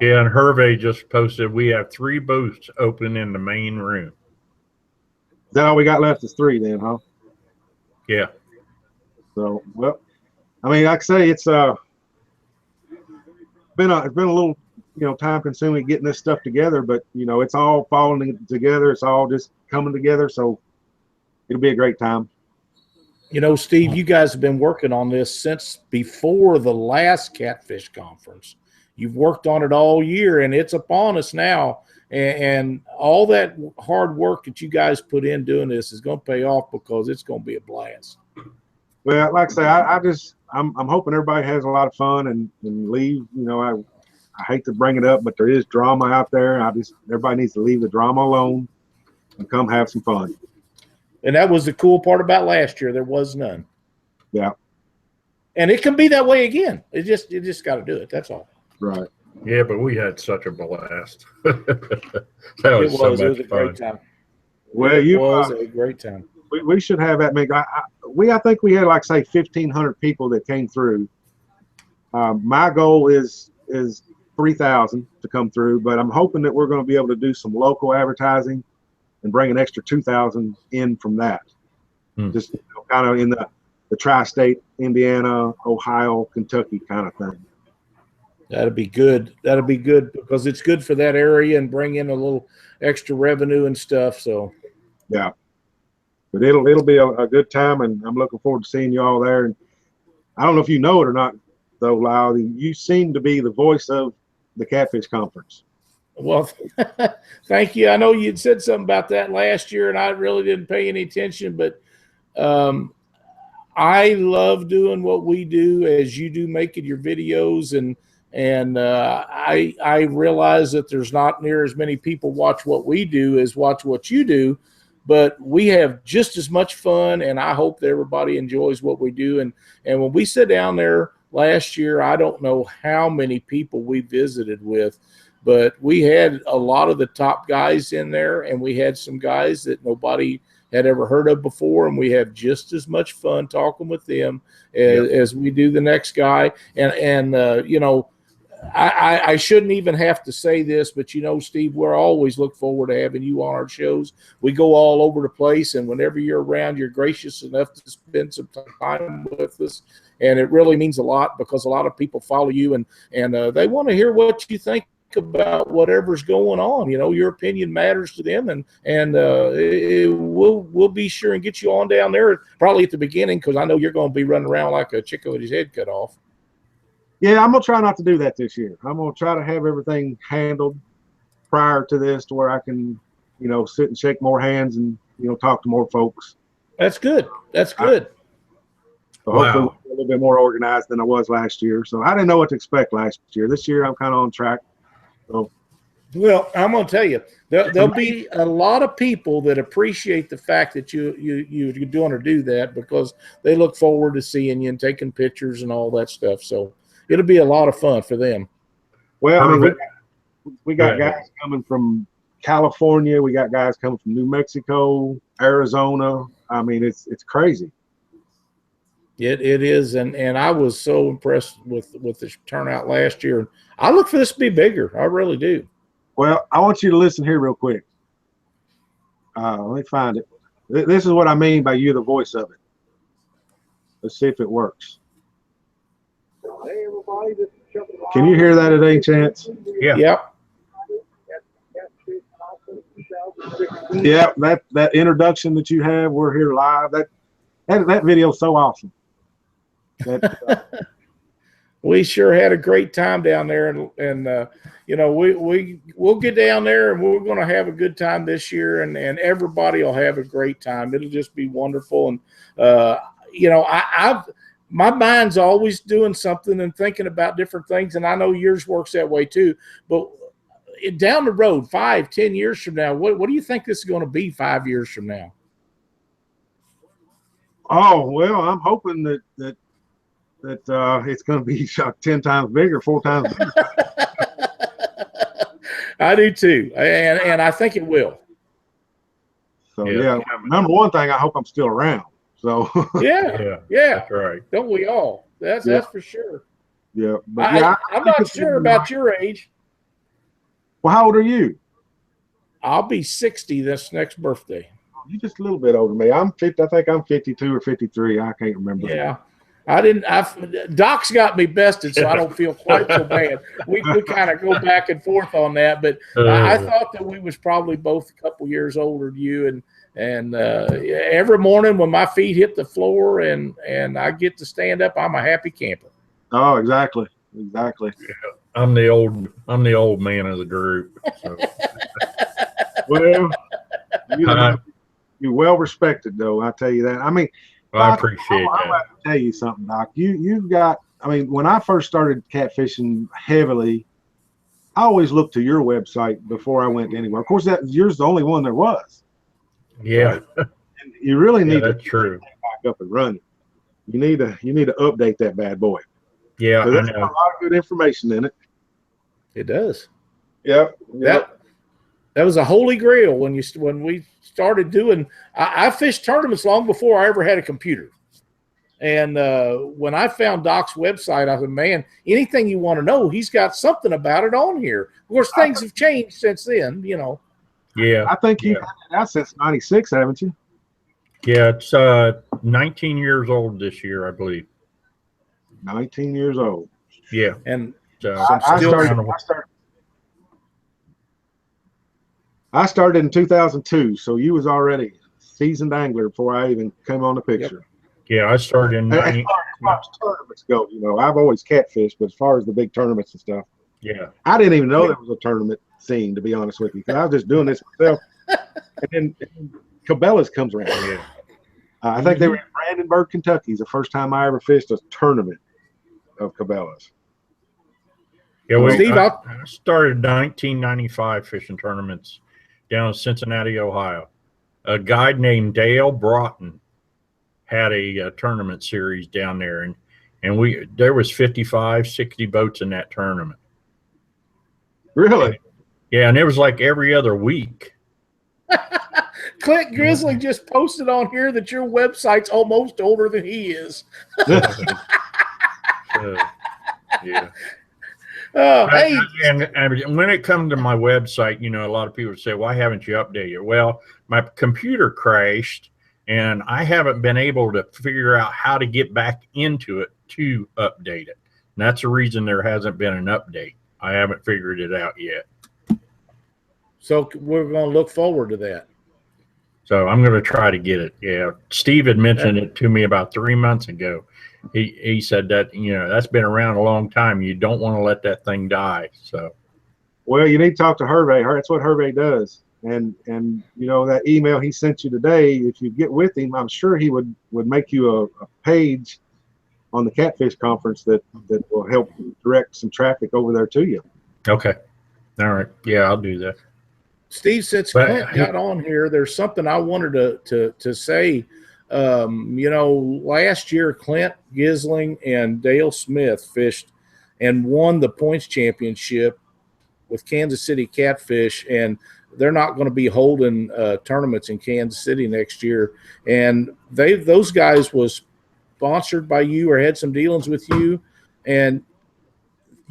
Yeah, and Hervey just posted we have 3 booths open in the main room. Is that all we got left is 3 then, huh? Yeah. So, well, I mean, like I say, it's been a little time consuming getting this stuff together, but it's all falling together. It's all just coming together. So it'll be a great time. Steve, you guys have been working on this since before the last Catfish Conference. You've worked on it all year, and it's upon us now. And all that hard work that you guys put in doing this is going to pay off because it's going to be a blast. Well, like I say, I'm hoping everybody has a lot of fun and leave. I hate to bring it up, but there is drama out there. Everybody needs to leave the drama alone and come have some fun. And that was the cool part about last year. There was none. Yeah. And it can be that way again. You just got to do it. That's all. Right. Yeah, but we had such a blast. It was a great time. Well, it was a great time. We should have that many. I think we had like say 1,500 people that came through. My goal is 3,000 to come through, but I'm hoping that we're going to be able to do some local advertising and bring an extra 2,000 in from that. Just kind of in the tri-state, Indiana, Ohio, Kentucky kind of thing. That'd be good. That'd be good because it's good for that area and bring in a little extra revenue and stuff. So, yeah, but it'll be a good time, and I'm looking forward to seeing you all there. And I don't know if you know it or not, though, Lyle. You seem to be the voice of the Catfish Conference. Well, thank you. I know you'd said something about that last year, and I really didn't pay any attention, but I love doing what we do as you do, making your videos, and I realize that there's not near as many people watch what we do as watch what you do, but we have just as much fun, and I hope that everybody enjoys what we do. And when we sit down there last year, I don't know how many people we visited with, but we had a lot of the top guys in there, and we had some guys that nobody had ever heard of before, and we have just as much fun talking with them as we do the next guy. And you know, I shouldn't even have to say this, but you know, Steve, we're always look forward to having you on our shows. We go all over the place, and whenever you're around, you're gracious enough to spend some time with us, and it really means a lot because a lot of people follow you, and they want to hear what you think about whatever's going on. You know, your opinion matters to them, and we'll be sure and get you on down there probably at the beginning, because I know you're going to be running around like a chicken with his head cut off. Yeah, I'm gonna try not to do that this year. I'm gonna try to have everything handled prior to this, to where I can, you know, sit and shake more hands and, you know, talk to more folks. That's good. That's good. So hopefully we'll be a little bit more organized than I was last year. So I didn't know what to expect last year. This year I'm kind of on track. So, well, I'm going to tell you, there'll be a lot of people that appreciate the fact that you're doing or do that, because they look forward to seeing you and taking pictures and all that stuff. So it'll be a lot of fun for them. Well, I mean, we got guys coming from California. We got guys coming from New Mexico, Arizona. I mean, it's crazy. It is, and I was so impressed with the turnout last year. I look for this to be bigger. I really do. Well, I want you to listen here real quick. Let me find it. This is what I mean by you, the voice of it. Let's see if it works. Hey, everybody, this is Can you hear that at any chance? Yeah. Yep. Yeah, that introduction that you have, we're here live. That video is so awesome. We sure had a great time down there, and you know, we'll get down there, and we're going to have a good time this year, and everybody will have a great time. It'll just be wonderful. And you know, my mind's always doing something and thinking about different things, and I know yours works that way too. But down the road, 5-10 years from now, what do you think this is going to be 5 years from now? Oh, well, I'm hoping that it's going to be 10 times bigger, 4 times bigger. I do too, and I think it will. So yeah, number one thing, I hope I'm still around. So yeah, that's right. Don't we all? That's for sure. Yeah, but I'm not sure about your age. Well, how old are you? I'll be 60 this next birthday. You're just a little bit older than me. I'm 50. I think I'm 52 or 53. I can't remember. Yeah. Doc's got me bested, so I don't feel quite so bad. We kind of go back and forth on that, but I thought that we was probably both a couple years older than you. And every morning when my feet hit the floor and I get to stand up, I'm a happy camper. Oh, exactly. Yeah, I'm the old man of the group. So. Well, you're well respected, though. I tell you that. I mean. Well, Doc, I appreciate that. I'm about to tell you something, Doc. You've got, I mean, when I first started catfishing heavily, I always looked to your website before I went anywhere. Of course, yours the only one there was. Yeah. And you really need to that's true. Back up and running. You need to update that bad boy. Yeah, I there's know. a lot of good information in it. It does. Yep. That was a holy grail when we started doing. I fished tournaments long before I ever had a computer, and when I found Doc's website, I said, "Man, anything you want to know, he's got something about it on here." Of course, things have changed since then, you know. Yeah, I think you've had it out since '96, haven't you? Yeah, it's 19 years old this year, I believe. 19 years old. Yeah, and I started in 2002, so you was already a seasoned angler before I even came on the picture. Yep. Yeah, I started in. As far as tournaments go, you know, I've always catfished, but as far as the big tournaments and stuff, yeah, I didn't even know there was a tournament scene, to be honest with you, because I was just doing this myself. And then Cabela's comes around. Yeah. I think they were in Brandenburg, Kentucky. It's the first time I ever fished a tournament of Cabela's. Yeah, Steve, I started 1995 fishing tournaments down in Cincinnati, Ohio. A guy named Dale Broughton had a tournament series down there, and there was 55, 60 boats in that tournament. Really? Yeah, and it was like every other week. Clint Grizzly just posted on here that your website's almost older than he is. Yeah. Hey. And when it comes to my website, a lot of people say, why haven't you updated it? Well, my computer crashed, and I haven't been able to figure out how to get back into it to update it. And that's the reason there hasn't been an update. I haven't figured it out yet. So we're going to look forward to that. So I'm going to try to get it. Yeah. Steve had mentioned it to me about 3 months ago. He said that, that's been around a long time. You don't want to let that thing die. So, well, you need to talk to Hervé. That's what Hervé does. And that email he sent you today, if you get with him, I'm sure he would make you a page on the Catfish Conference that will help direct some traffic over there to you. Okay. All right. Yeah, I'll do that. Steve, since Clint got on here, there's something I wanted to say. Last year, Clint Gisling and Dale Smith fished and won the points championship with Kansas City Catfish, and they're not going to be holding tournaments in Kansas City next year. And those guys was sponsored by you or had some dealings with you, and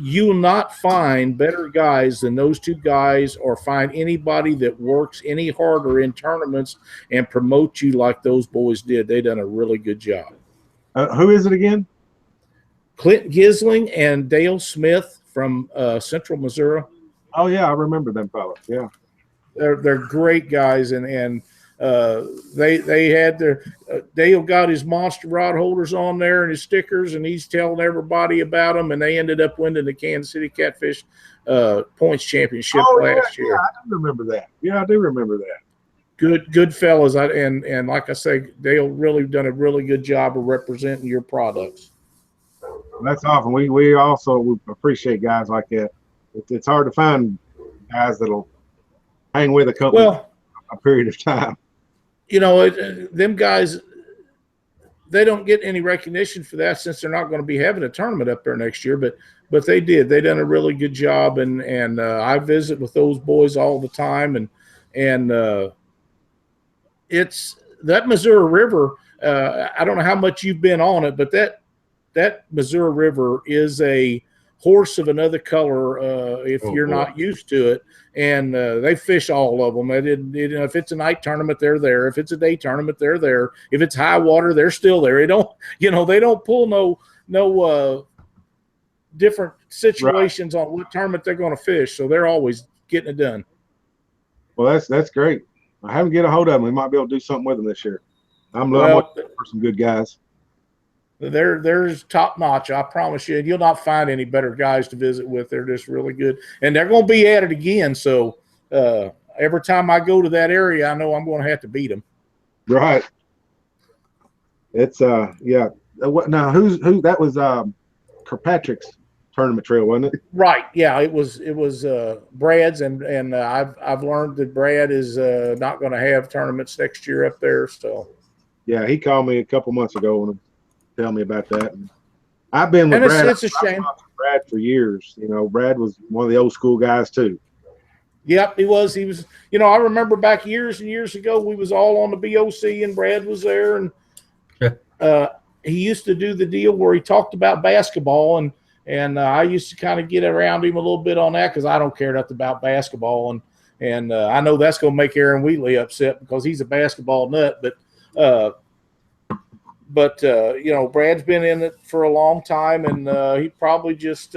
you will not find better guys than those two guys, or find anybody that works any harder in tournaments and promote you like those boys did. They done a really good job. Who is it again? Clint Gisling and Dale Smith from Central Missouri. Oh yeah, I remember them fellas. Yeah, they're great guys, and they had their Dale got his monster rod holders on there and his stickers, and he's telling everybody about them, and they ended up winning the Kansas City Catfish points championship last year. Yeah, I do remember that. Yeah, I do remember that. Good fellas, and like I say, Dale really done a really good job of representing your products. That's awesome. We also appreciate guys like that. It's hard to find guys that'll hang with a company a period of time. Them guys, they don't get any recognition for that since they're not going to be having a tournament up there next year. But they did. They done a really good job, and I visit with those boys all the time, and it's that Missouri River. I don't know how much you've been on it, but that Missouri River is a horse of another color if you're not used to it. And they fish all of them. If it's a night tournament, they're there. If it's a day tournament, they're there. If it's high water, they're still there. They don't pull no different situations on what tournament they're going to fish. So they're always getting it done. Well, that's great. I haven't get a hold of them. We might be able to do something with them this year. I'm looking for some good guys. They're top notch. I promise you. You'll not find any better guys to visit with. They're just really good, and they're going to be at it again. So every time I go to that area, I know I'm going to have to beat them. Right. It's yeah. Now who that was Kirkpatrick's tournament trail, wasn't it? Right. Yeah. It was Brad's, and I've learned that Brad is not going to have tournaments next year up there. So. Yeah, he called me a couple months ago and tell me about that. And I've been with Brad. It's a shame. Brad for years. Brad was one of the old school guys too. Yep, he was. He was. I remember back years and years ago, we was all on the BOC, and Brad was there, and he used to do the deal where he talked about basketball, and I used to kind of get around him a little bit on that because I don't care nothing about basketball, and I know that's going to make Aaron Wheatley upset because he's a basketball nut, But Brad's been in it for a long time, and he probably just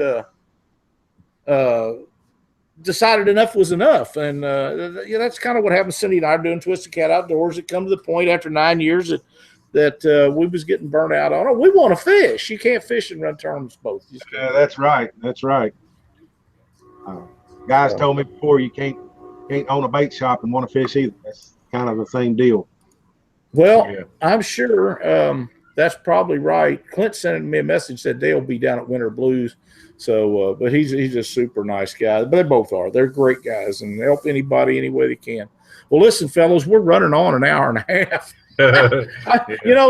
decided enough was enough. And that's kind of what happened. Cindy and I are doing Twisted Cat Outdoors. It come to the point after 9 years that we was getting burnt out on it. We want to fish. You can't fish and run tournaments both. Yeah, that's right. That's right. Guys told me before you can't own a bait shop and want to fish either. That's kind of the same deal. Well, yeah. I'm sure that's probably right. Clint sent me a message, said they'll be down at Winter Blues. So, but he's a super nice guy. But they both are. They're great guys and help anybody any way they can. Well, listen, fellows, we're running on an hour and a half.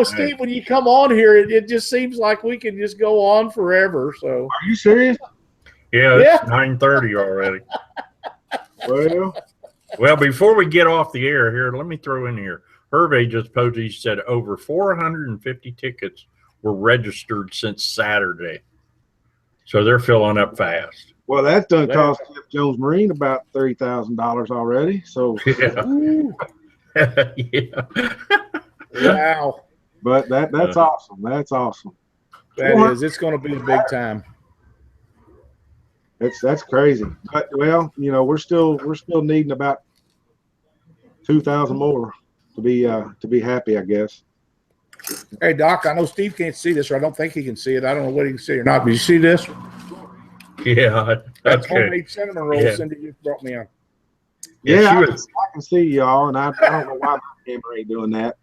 Steve, when you come on here, it just seems like we can just go on forever. So, are you serious? Yeah, it's 9:30 already. Well, before we get off the air here, let me throw in here. Hervey just posted, he said over 450 tickets were registered since Saturday. So they're filling up fast. Well, that's done cost Jeff Jones Marine about $30,000 already. So, yeah. Wow. But that's awesome. That's awesome. That is. It's going to be a big time. That's crazy. But we're still needing about 2,000 more to be happy, I guess. Hey, Doc, I know Steve can't see this, or I don't think he can see it. I don't know what he can see or not. But you see this? Yeah, that's homemade cinnamon roll Cindy just brought me on. Yeah, I can see y'all, and I don't know why my camera ain't doing that.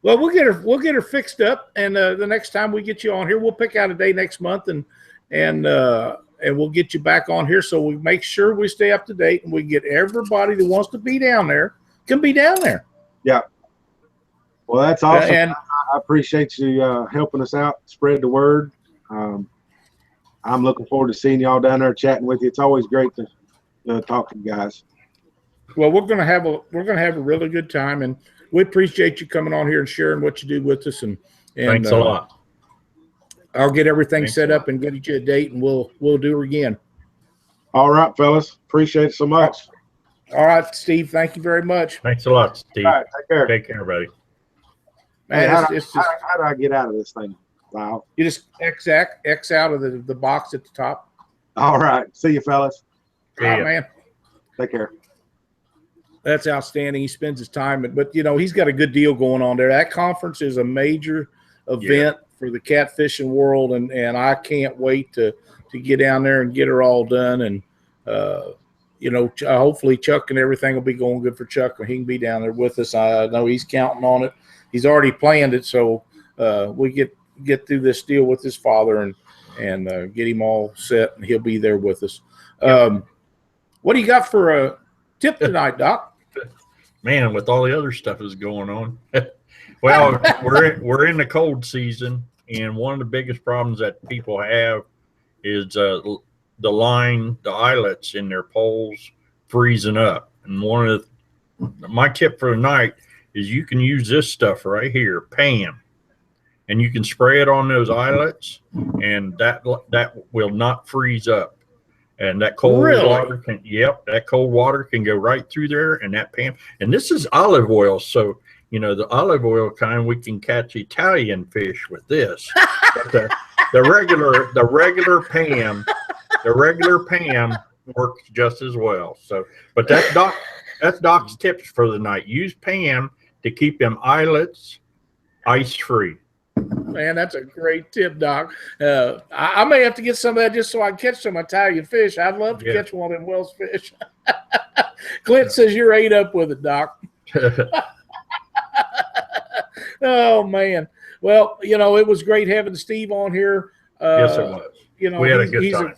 Well, we'll get her fixed up, and the next time we get you on here, we'll pick out a day next month, and we'll get you back on here. So we make sure we stay up to date, and we get everybody that wants to be down there can be down there. Yeah. Well, that's awesome. And I appreciate you helping us out, spread the word. I'm looking forward to seeing y'all down there chatting with you. It's always great to talk to you guys. Well, we're gonna have a really good time, and we appreciate you coming on here and sharing what you do with us. And thanks a lot. I'll get everything set up and get you a date, and we'll do it again. All right, fellas. Appreciate it so much. All right, Steve. Thank you very much. Thanks a lot, Steve. All right, take care. Take care, buddy. Man, how do I get out of this thing? Wow. You just X out of the box at the top. All right. See you, fellas. All right, man. Take care. That's outstanding. He spends his time, but he's got a good deal going on there. That conference is a major event for the catfishing world, and I can't wait to get down there and get her all done. And hopefully Chuck and everything will be going good for Chuck, and he can be down there with us. I know he's counting on it. He's already planned it, so we get through this deal with his father and get him all set, and he'll be there with us. What do you got for a tip tonight, Doc? Man, with all the other stuff that's going on. Well, we're in the cold season, and one of the biggest problems that people have is the eyelets in their poles freezing up. And my tip for tonight is you can use this stuff right here, PAM, and you can spray it on those eyelets, and that will not freeze up. And that cold water that cold water can go right through there, and that PAM. And this is olive oil, so the olive oil kind, we can catch Italian fish with this. But the regular PAM works just as well. So, but that's Doc's tips for the night. Use PAM to keep them eyelets ice free. Man, that's a great tip, Doc. I may have to get some of that just so I can catch some Italian fish. I'd love to catch one of them Wells fish. Clint says you're ate up with it, Doc. Oh, man. Well, it was great having Steve on here. Yes, it was. We had a good time.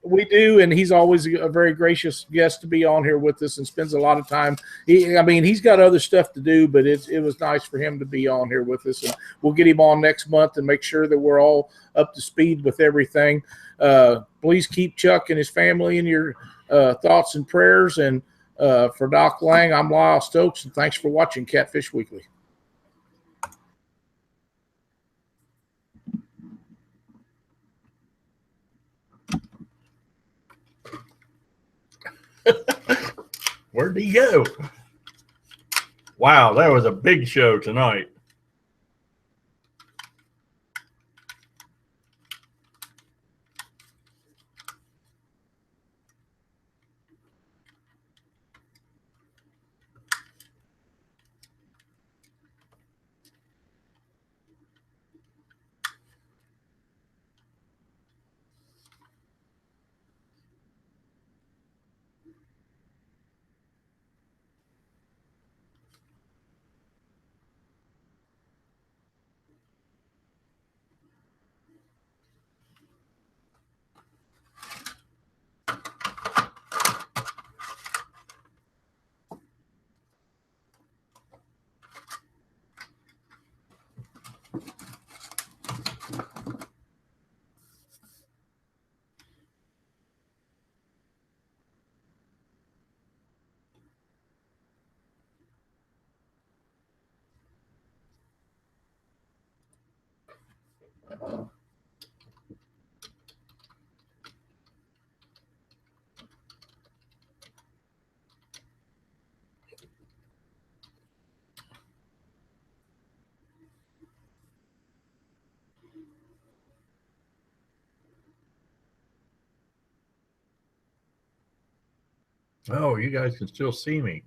We do, and he's always a very gracious guest to be on here with us and spends a lot of time. He's got other stuff to do, but it was nice for him to be on here with us. And we'll get him on next month and make sure that we're all up to speed with everything. Please keep Chuck and his family in your thoughts and prayers. And for Doc Lang, I'm Lyle Stokes, and thanks for watching Catfish Weekly. Where'd he go? Wow, that was a big show tonight. Oh, you guys can still see me.